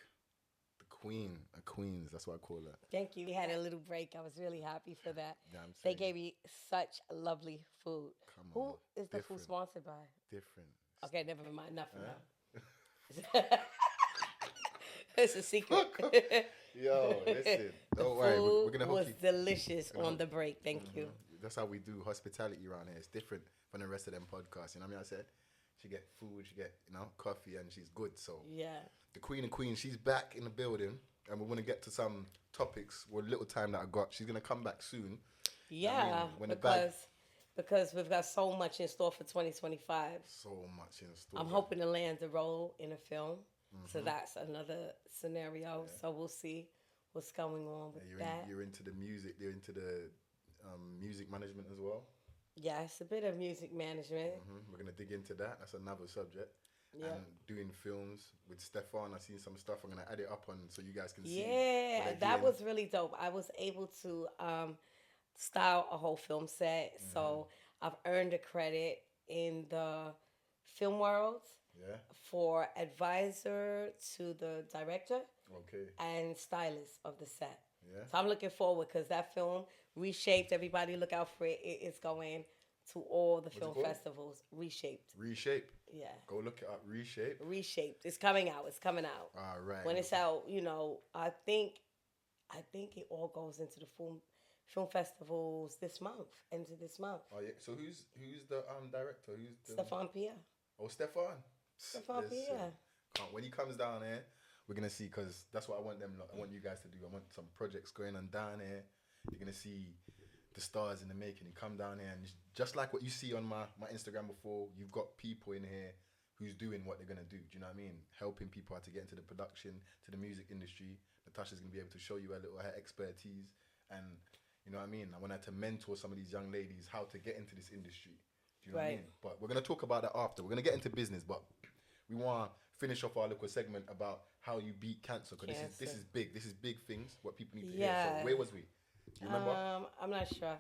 The queen, a queens. That's what I call her. Thank you. We had a little break. I was really happy for that. Yeah, I'm They saying. gave me such lovely food. Come Who on, is the food different. sponsored by? Different. Okay, never mind. Enough now. It's a secret. Yo, listen. The Don't worry. We're food gonna hook was you. delicious on the break. Thank you. That's how we do hospitality around here. It's different from the rest of them podcasts. You know what I mean? I said she get food, she get coffee, and she's good. So Yeah. the queen of queens, she's back in the building, and we're gonna get to some topics with little time that I got. She's gonna come back soon. Yeah, when the bag- because we've got so much in store for 2025. So much in store. I'm hoping to land a role in a film. So that's another scenario. So we'll see what's going on with that. You're into the music. You're into the music management as well. Yes, a bit of music management. We're gonna dig into that. That's another subject. Yeah. And doing films with Stefan. I've seen some stuff. I'm gonna add it up on so you guys can see. Yeah, what they're that doing. was really dope. I was able to style a whole film set. So I've earned a credit in the film world Yeah. for advisor to the director Okay. and stylist of the set. Yeah. So I'm looking forward because that film reshaped. Everybody look out for it. It is going to all the film called? festivals. Reshaped. Reshape. Yeah. Go look it up. Reshape. Reshaped. It's coming out. It's coming out. All right. When it's out, I think it all goes into the film festivals this month, into this month. Oh yeah. So who's the director? Who's the Stefan Pierre. Oh, Stefan. Stefan Pierre. When he comes down here, we're gonna see, because that's what I want them. I want you guys to do. I want some projects going on down here. You're gonna see the stars in the making. You come down here, and just like what you see on my Instagram before, you've got people in here who's doing what they're gonna do. Do you know what I mean? Helping people how to get into the production, to the music industry. Natasha's gonna be able to show you a little her expertise, and you know what I mean. I want her to mentor some of these young ladies how to get into this industry. Do you know what I mean? But we're gonna talk about that after. We're gonna get into business, but we want to finish off our little segment about how you beat cancer, because this is big. This is big things. What people need to hear. So where was we? Do you remember? I'm not sure.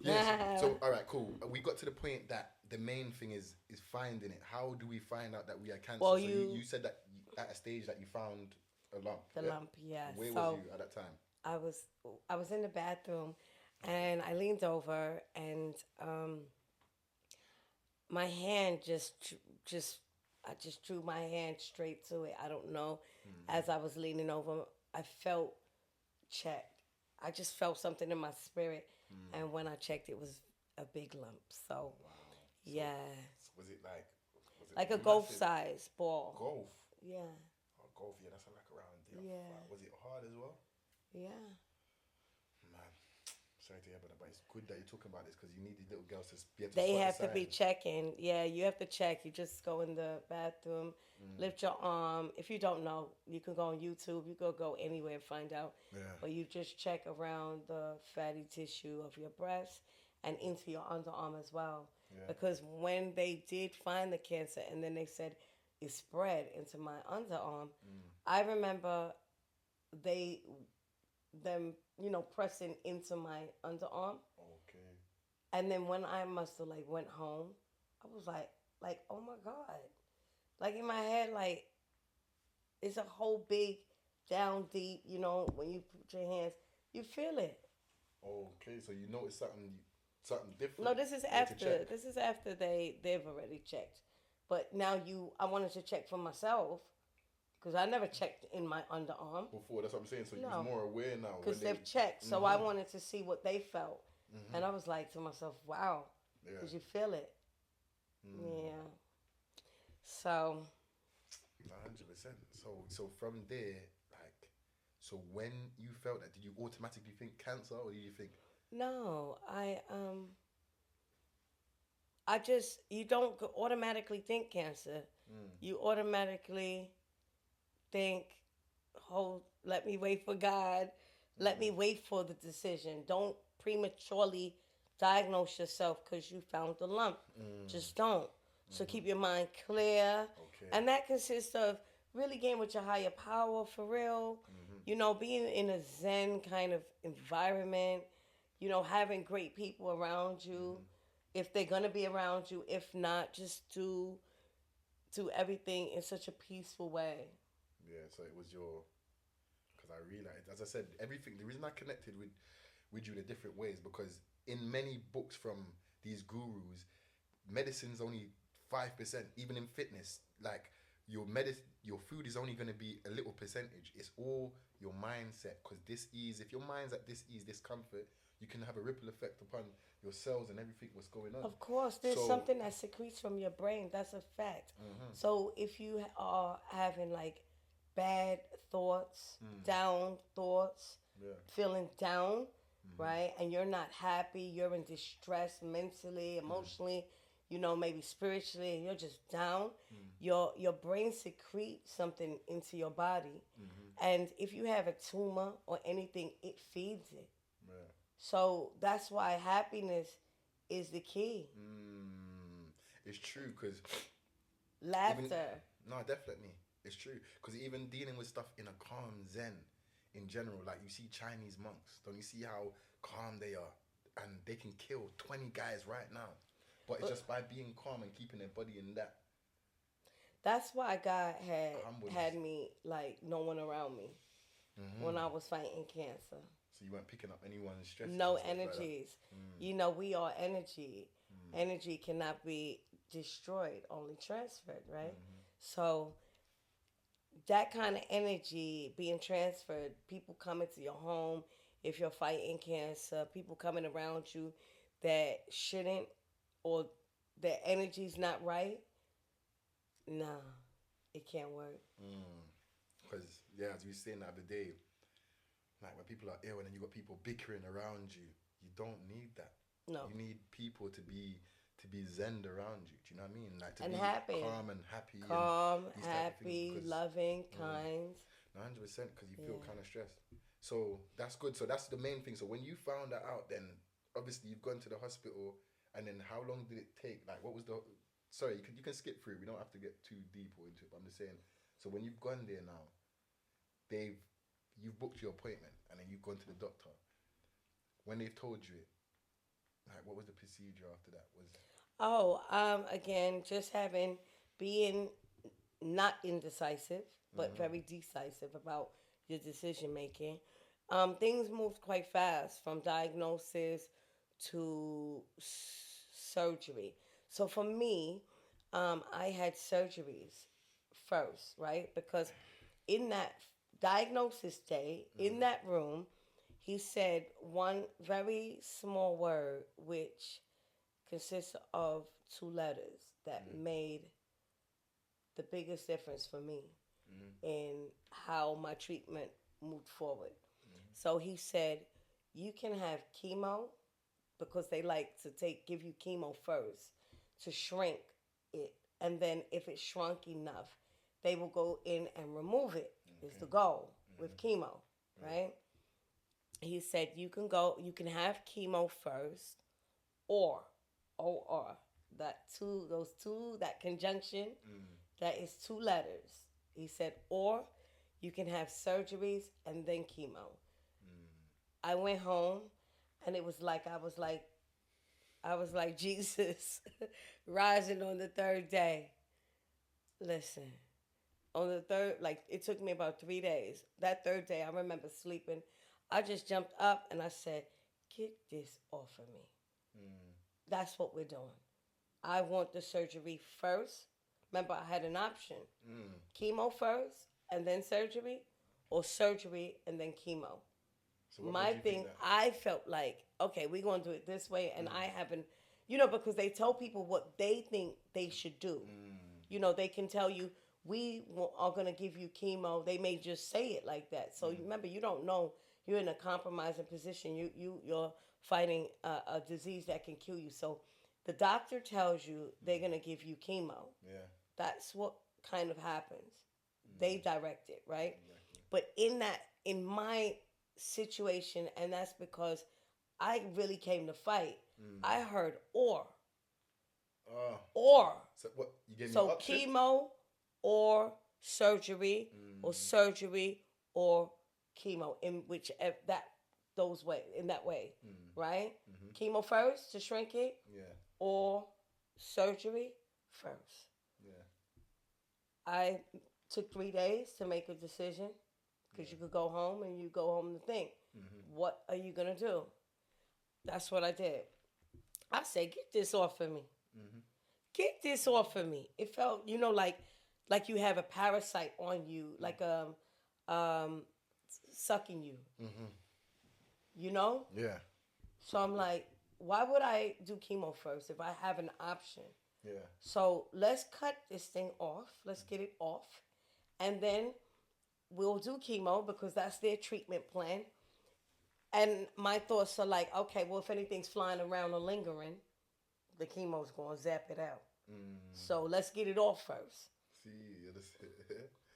Yes. So all right, cool. We got to the point that the main thing is finding it. How do we find out that we are cancer? Well, so you said that at a stage that you found a lump. The lump, yeah. Where was you at that time? I was in the bathroom, and I leaned over, and my hand I just drew my hand straight to it. I don't know. As I was leaning over, I felt checked. I just felt something in my spirit, and when I checked, it was a big lump. So, yeah. So was it like a golf size ball? Golf. Yeah. Oh, golf. Yeah, that's like around. Yeah. Was it hard as well? Yeah. Man, sorry to hear about that, but it's good that you're talking about this, because you need these little girls to be able to They spot have the to be signs. checking. Yeah, you have to check. You just go in the bathroom, lift your arm. If you don't know, you can go on YouTube. You can go anywhere and find out. Yeah. But you just check around the fatty tissue of your breast and into your underarm as well. Yeah. Because when they did find the cancer and then they said it spread into my underarm, I remember them pressing into my underarm. Okay. And then when I must have went home, I was like, oh my God. Like in my head, like it's a whole big down deep, when you put your hands, you feel it. Okay, so you noticed something different. No, this is after. This is after they've already checked. But now I wanted to check for myself, because I never checked in my underarm. Before, that's what I'm saying. So you're more aware now. Because they've checked. So I wanted to see what they felt. And I was like to myself, wow. Because you feel it. Yeah. So. 100%. So from there, so when you felt that, did you automatically think cancer, or did you think? No, you don't automatically think cancer. You automatically think, let me wait for God. Let me wait for the decision. Don't prematurely diagnose yourself because you found the lump. Just don't. So keep your mind clear. Okay. And that consists of really getting with your higher power for real. Being in a Zen kind of environment. Having great people around you. If they're going to be around you. If not, just do everything in such a peaceful way. Yeah, so it was because I realized, as I said, everything, the reason I connected with you in different ways, because in many books from these gurus, medicine's only 5%, even in fitness, like your food is only going to be a little percentage. It's all your mindset, because if your mind's at this ease, this comfort, you can have a ripple effect upon your cells and everything what's going on. Of course, there's something that secretes from your brain. That's a fact. So if you are having bad thoughts, down thoughts, feeling down, right? And you're not happy, you're in distress mentally, emotionally, maybe spiritually, and you're just down, your brain secretes something into your body. And if you have a tumor or anything, it feeds it. Yeah. So that's why happiness is the key. It's true, because laughter. No, definitely. It's true. Because even dealing with stuff in a calm Zen, in general, like you see Chinese monks, don't you see how calm they are? And they can kill 20 guys right now. But it's just by being calm and keeping their body in that. That's why God Humbleness. had me like no one around me when I was fighting cancer. So you weren't picking up anyone's stress. No and stuff like that. energies. You know, we are energy. Energy cannot be destroyed, only transferred, right? So that kind of energy being transferred, people coming to your home, if you're fighting cancer, people coming around you that shouldn't, or their energy's not right, nah, it can't work. Because, yeah, as we were saying the other day, like when people are ill and then you got people bickering around you, you don't need that. No. You need people to be zen around you. Do you know what I mean? Like to And be happy. calm and happy. Calm, and these type of happy, things, 'cause- loving, kind. 100%, because you feel kind of stressed. So that's good. So that's the main thing. So when you found that out, then obviously you've gone to the hospital, and then how long did it take? Like, what was the? Sorry, you can skip through. We don't have to get too deep or into it. But I'm just saying. So when you've gone there now, you've booked your appointment, and then you've gone to the doctor. When they've told you it, like, what was the procedure after that? Again, just being not indecisive, but very decisive about your decision making. Things moved quite fast from diagnosis to surgery. So for me, I had surgeries first, right? Because in that diagnosis day, in that room, he said one very small word, which consists of 2 letters that made the biggest difference for me in how my treatment moved forward. So he said, you can have chemo, because they like to give you chemo first to shrink it. And then if it's shrunk enough, they will go in and remove it, is the goal with chemo, right? He said, you can have chemo first, or that conjunction, that is 2 letters. He said, or you can have surgeries and then chemo. I went home, and it was like I was like Jesus rising on the 3rd day. Listen, on the 3rd, like it took me about 3 days. That 3rd day, I remember sleeping. I just jumped up and I said, get this off of me. That's what we're doing. I want the surgery first. Remember, I had an option. Chemo first and then surgery, or surgery and then chemo. So My thing, I felt like, okay, we're going to do it this way. And I haven't, because they tell people what they think they should do. They can tell you, we are going to give you chemo. They may just say it like that. So remember, you don't know. You're in a compromising position. You're fighting a disease that can kill you. So the doctor tells you they're going to give you chemo. Yeah. That's what kind of happens. They direct it, right? Exactly. But in my situation, and that's because I really came to fight, I heard or. So what, you gave me so an option? Chemo or surgery, or surgery or chemo, in that way, right? Chemo first to shrink it, or surgery first. I took 3 days to make a decision, because you could go home and you go home to think, what are you going to do? That's what I did. I said, get this off of me. Get this off of me. It felt, like you have a parasite on you, like sucking you. Yeah. So I'm like, why would I do chemo first if I have an option? Yeah. So let's cut this thing off. Let's get it off. And then we'll do chemo, because that's their treatment plan. And my thoughts are like, okay, well, if anything's flying around or lingering, the chemo's going to zap it out. So let's get it off first.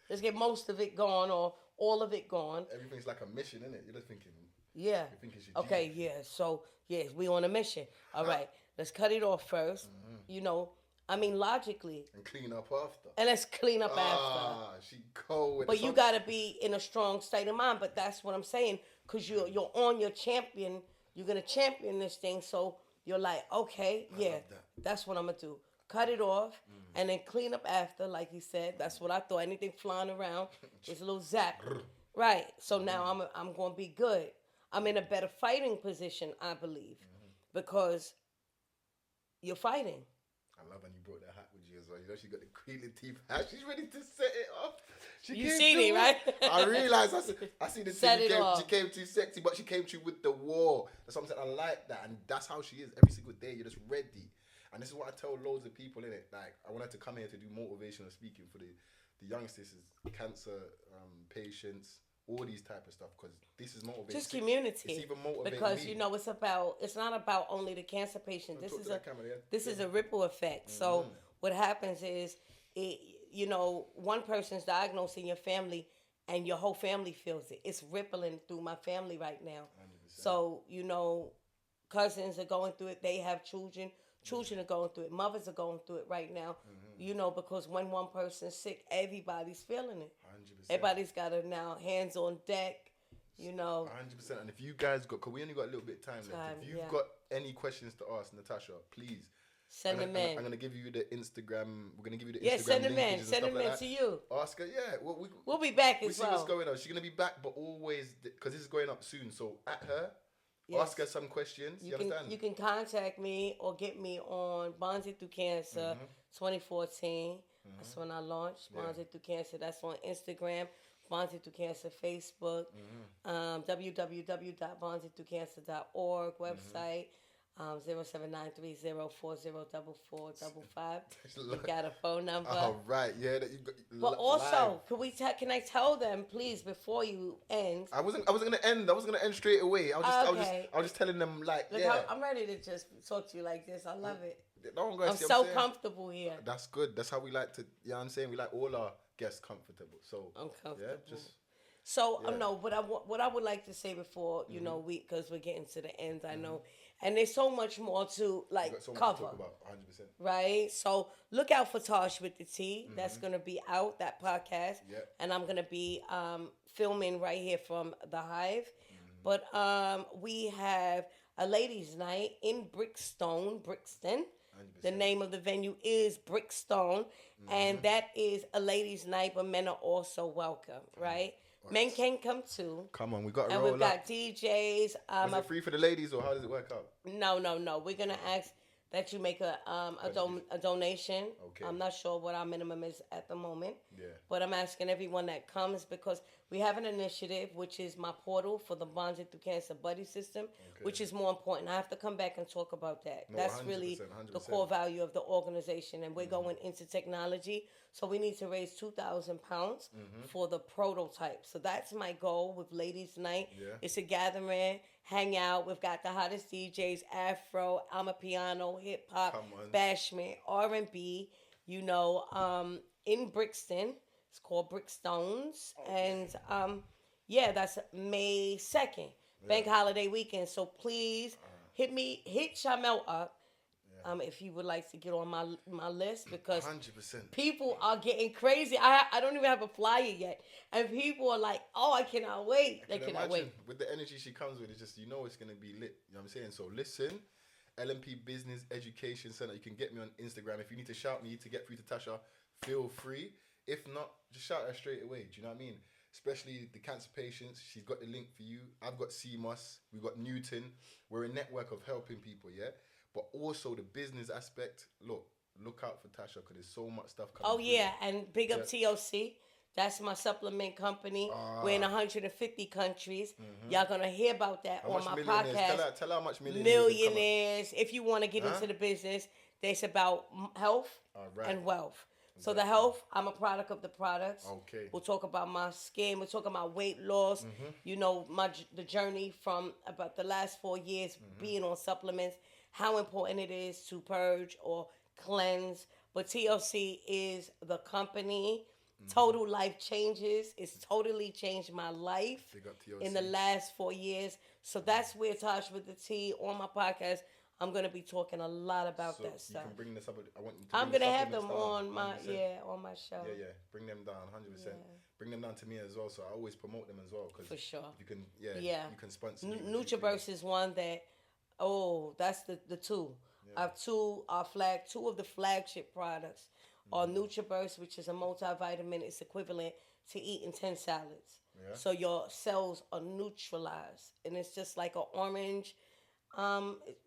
Let's get most of it gone, or all of it gone. Everything's like a mission, isn't it? You're just thinking. Yeah. You think it's your okay, Jesus. yeah. So, yes, we on a mission. All right. Let's cut it off first. Logically. And clean up after. And let's clean up after. She cold. But you got to be in a strong state of mind. But that's what I'm saying. Because you're on your champion. You're going to champion this thing. So you're like, okay, yeah. That's what I'm gonna do. Cut it off and then clean up after, like you said. That's what I thought. Anything flying around, just a little zap. Right. So now I'm gonna be good. I'm in a better fighting position, I believe, because you're fighting. I love when you brought that hat with you as well. You know, she got the Queen Latifah hat. She's ready to set it off. You seen it, right? I realized. I see the Set thing. it off. She came too sexy, but she came to you with the war. That's what I'm saying. I like that, and that's how she is every single day. You're just ready, and this is what I tell loads of people in it. Like, I wanted to come here to do motivational speaking for the youngsters, cancer patients, all these type of stuff, because this is motivation. Just community. It's even motivating because me. you know it's not about only the cancer patient. Talk This to that camera, yeah. this is a ripple effect. So what happens is one person's diagnosed in your family and your whole family feels it. It's rippling through my family right now. 100%. So, cousins are going through it. They have children. Children are going through it. Mothers are going through it right now. Because when one person's sick, everybody's feeling it. 100%. Everybody's got it now, hands on deck. 100%. And if you guys because we only got a little bit of time left. If you've got any questions to ask Natasha, please send them in. I'm gonna give you the Instagram. We're gonna give you the yeah, Instagram. send them in. Send Send them in to you. Ask her. Yeah, we'll be back we as see well. what's going on. She's gonna be back, but always because this is going up soon. So at her, ask her some questions. You understand? You can contact me or get me on Bonded Through Cancer 2014. That's when I launched Bonded Through Cancer. That's on Instagram. Bonded Through Cancer Facebook. www.bondedthroughcancer.org website. 07930404455. You got a phone number. All right, yeah. That you got, but also, can I tell them, please, before you end? I wasn't gonna end. I was gonna end straight away. I was just telling them like, look, yeah. I'm ready to just talk to you like this. I love it. I'm so comfortable here. That's good. That's how we like to. You know what I'm saying? We like all our guests comfortable. So I'm comfortable. Yeah, just. So no, but what I would like to say before because we're getting to the end, I know, and there's so much more to cover. To talk about, 100%. Right. So look out for Tosh with the T. That's gonna be out, that podcast. Yep. And I'm gonna be filming right here from the Hive. But we have a ladies' night in Brixton. 100%. The name of the venue is Brickstone, and that is a ladies' night, but men are also welcome, right? Men can come too. Come on, we got to and roll we've got up. DJs. Is it free for the ladies, or how does it work out? No. We're gonna ask that you make a donation. Okay. I'm not sure what our minimum is at the moment. Yeah. But I'm asking everyone that comes because we have an initiative, which is my portal for the Bonded Through Cancer Buddy System, which is more important. I have to come back and talk about that. No, That's 100%, really 100%. the core value of the organization, and we're going into technology. So we need to raise £2,000 for the prototype. So that's my goal with Ladies Night. Yeah. It's a gathering, hang out. We've got the hottest DJs, Afro, Amapiano, hip hop, bashment, R&B. In Brixton. It's called Brickstones. Okay. And that's May 2nd, bank holiday weekend. So please hit Shamel up. If you would like to get on my list, because 100%. people are getting crazy. I don't even have a flyer yet, and people are like, "Oh, I cannot wait! They cannot wait." With the energy she comes with, it's just it's gonna be lit. You know what I'm saying? So listen, LMP Business Education Center. You can get me on Instagram. If you need to shout me to get through to Tasha, feel free. If not, just shout her straight away. Do you know what I mean? Especially the cancer patients. She's got the link for you. I've got CMOS. We've got Newton. We're a network of helping people, yeah? But also the business aspect. Look out for Tasha, because there's so much stuff coming. Oh, yeah. And big up TOC. That's my supplement company. We're in 150 countries. Y'all going to hear about that on my podcast. Tell her how much millionaires. If you want to get into the business, it's about health and wealth. So the health, I'm a product of the products. Okay. We'll talk about my skin. We'll talk about weight loss. The journey from about the last 4 years being on supplements, how important it is to purge or cleanse. But TLC is the company. Total life changes. It's totally changed my life in the last 4 years. So that's where Tosh with the T on my podcast. I'm going to be talking a lot about that stuff. You can bring this up. I'm going to have them on my show. Yeah. Bring them down 100%. Bring them down to me as well. So I always promote them as well. For sure. You can, you can sponsor NutriBurst is one that, that's the two. I have two of the flagship products are NutriBurst, which is a multivitamin. It's equivalent to eating 10 salads. Yeah. So your cells are neutralized, and it's just like an orange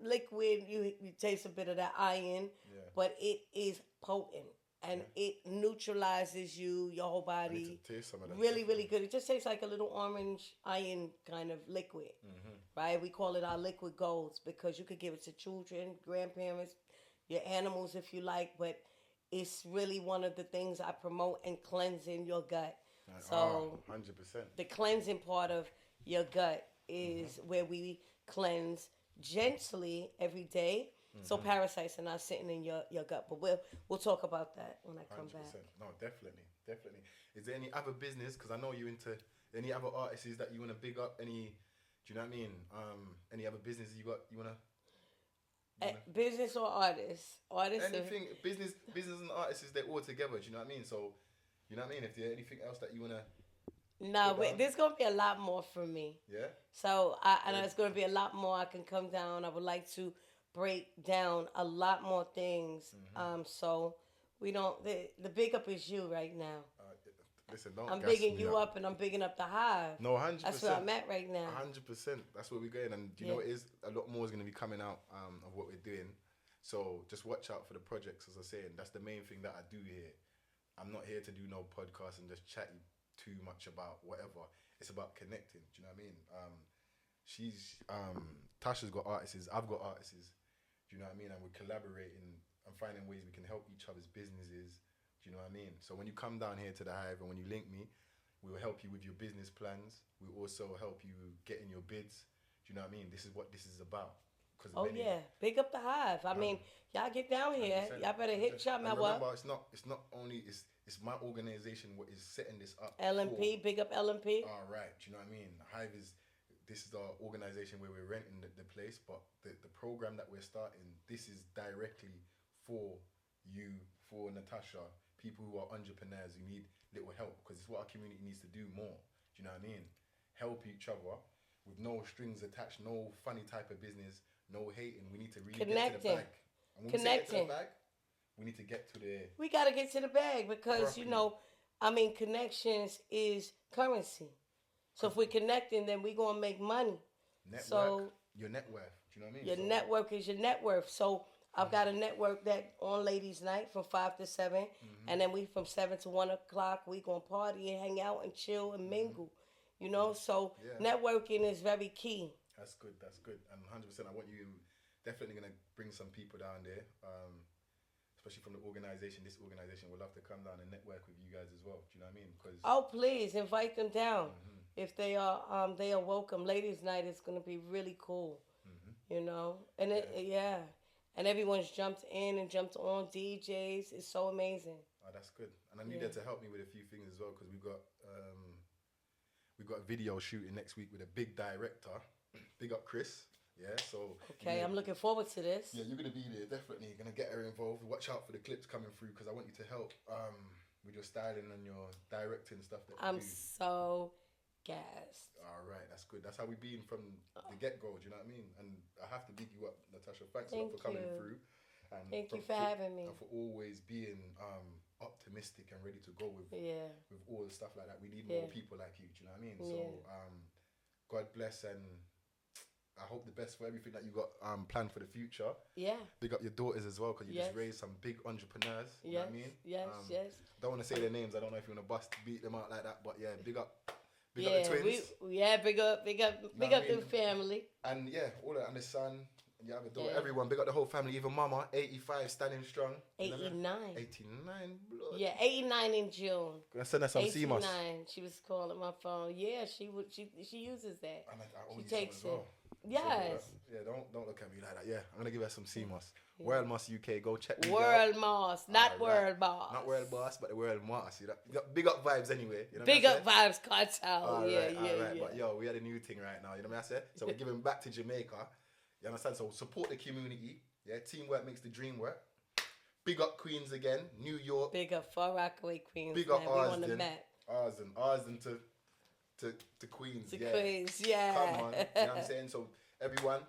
liquid. You taste a bit of that iron, but it is potent. And it neutralizes your whole I need body. to taste some of that. Really, really good. It just tastes like a little orange iron kind of liquid, right? We call it our liquid golds because you could give it to children, grandparents, your animals if you like, but it's really one of the things I promote in cleansing your gut. So 100%. the cleansing part of your gut is where we cleanse gently every day. So parasites are not sitting in your gut. But we'll talk about that when I come 100%. back. No, definitely. Is there any other business? Because I know you into any other artists that you want to big up? Any, do you know what I mean? Any other business you want to? Business or artists? Anything, business and artists, they're all together. Do you know what I mean? So, you know what I mean? If there's anything else that you want to. No, there's going to be a lot more from me. Yeah? So, I know it's going to be a lot more. I can come down. I would like to break down a lot more things. So, we don't, the big up is you right now. Listen, don't I'm gas bigging me you up. up and I'm bigging up the hive. No, 100%. That's where I'm at right now. 100%. That's where we're going. And you know what it is? A lot more is going to be coming out of what we're doing. So just watch out for the projects, as I was saying. That's the main thing that I do here. I'm not here to do no podcast and just chat you too much about whatever. It's about connecting. Do you know what I mean? Tasha's got artists. I've got artists. Do you know what I mean? And we're collaborating and finding ways we can help each other's businesses. Do you know what I mean? So when you come down here to the Hive and when you link me, we will help you with your business plans. We also help you get in your bids. Do you know what I mean? This is what this is about. Oh yeah, big up the hive. I mean, y'all get down here. 100%. Y'all better hit y'all my remember, it's not only it's my organization what is setting this up. LMP, big up LMP. All right, do you know what I mean? Hive this is our organization where we're renting the place, but the program that we're starting, this is directly for you, for Natasha, people who are entrepreneurs who need little help, because it's what our community needs to do more. Do you know what I mean? Help each other with no strings attached, no funny type of business, no hating. We need to really get to the bag. And when we say get to the bag, we need to get to the... We got to get to the bag because, you know, I mean, connections is currency. So if we're connecting, then we're going to make money. Network, so your net worth. Do you know what I mean? Your network is your net worth. So I've got a network that on ladies' night from 5 to 7. And then we from 7 to 1 o'clock, we going to party and hang out and chill and mingle. You know, so networking is very key. That's good. And 100%, I want you definitely going to bring some people down there, especially from the organization. This organization would love to come down and network with you guys as well. Do you know what I mean? Oh, please invite them down. If they are welcome. Ladies' night is going to be really cool. You know, and and everyone's jumped in and jumped on. DJs, it's so amazing. Oh, that's good. And I need her to help me with a few things as well, because we've got a video shooting next week with a big director. Big up Chris. Yeah, so... Okay, I'm looking forward to this. Yeah, you're going to be there, definitely. You're going to get her involved. Watch out for the clips coming through, because I want you to help with your styling and your directing stuff that I'm so gassed. All right, that's good. That's how we been from the get-go, do you know what I mean? And I have to big you up, Natasha. Thanks a lot for coming through. And Thank you for having me. And for always being optimistic and ready to go with all the stuff like that. We need more people like you, do you know what I mean? So God bless, and I hope the best for everything that you got planned for the future. Yeah. Big up your daughters as well, because you just raised some big entrepreneurs. You know what I mean? Yes. Don't want to say their names. I don't know if you want to beat them out like that, but yeah, big up. Big up the twins. Big up the family. And all that, and the son. You have a daughter, everyone, big up the whole family, even mama, 85, standing strong. 89. 89, blood. Yeah, 89 in June. Gonna send her some CMOS. 89, she was calling my phone. Yeah, she uses that. She takes it. Well. Yes. So, don't look at me like that. Yeah, I'm gonna give her some CMOS. World Moss UK, go check me World Moss, not World Boss. Not World Boss, but the World Moss. You got big up vibes anyway. You know big up vibes, cartel. All right. But yo, we had a new thing right now. You know what I said? So we're giving back to Jamaica. You understand? So support the community. Yeah, teamwork makes the dream work. Big up Queens again, New York. Big up Far Rockaway Queens. Big up Arsden. Arsden to Queens. To Queens, yeah. Come on, you know what I'm saying? So everyone,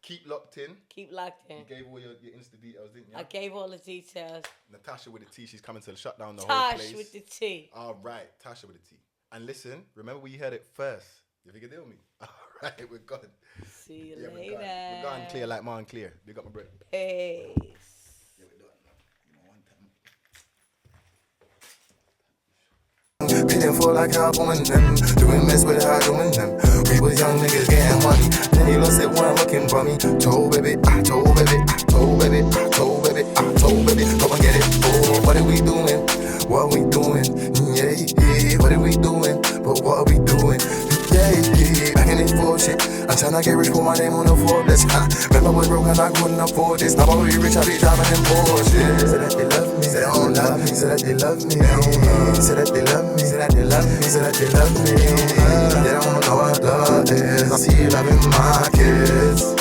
Keep locked in. Keep locked in. You gave all your Insta details, didn't you? I gave all the details. Natasha with the T, she's coming to shut down the whole place. Tosh with the T. All right, Tasha with the T. And listen, remember we heard it first. You think you deal with me? All right, we're gone. See you later. We're gone clear like mine clear. Big up my brother. Peace. Yeah, we're done. One time. Beating for like how doing them. Doing mess with how doing them. We was young niggas getting money. Then he lost it one looking for me. Told baby, I told baby, I told baby, I told baby, I told baby. Come and get it. Oh, what are we doing? What we doing? Yeah, yeah. What are we doing? But what are we doing? Yeah, yeah. Back in this bullshit. I'm tryna get rich, put my name on the Forbes. Remember I was broke and I couldn't afford this. Now I be rich, I be driving in Porsche. Say that they love me, say they don't love me. Say that they love me, say that they love me. Say that they love me, say that they love me. They don't know what love is. I see you loving my kids.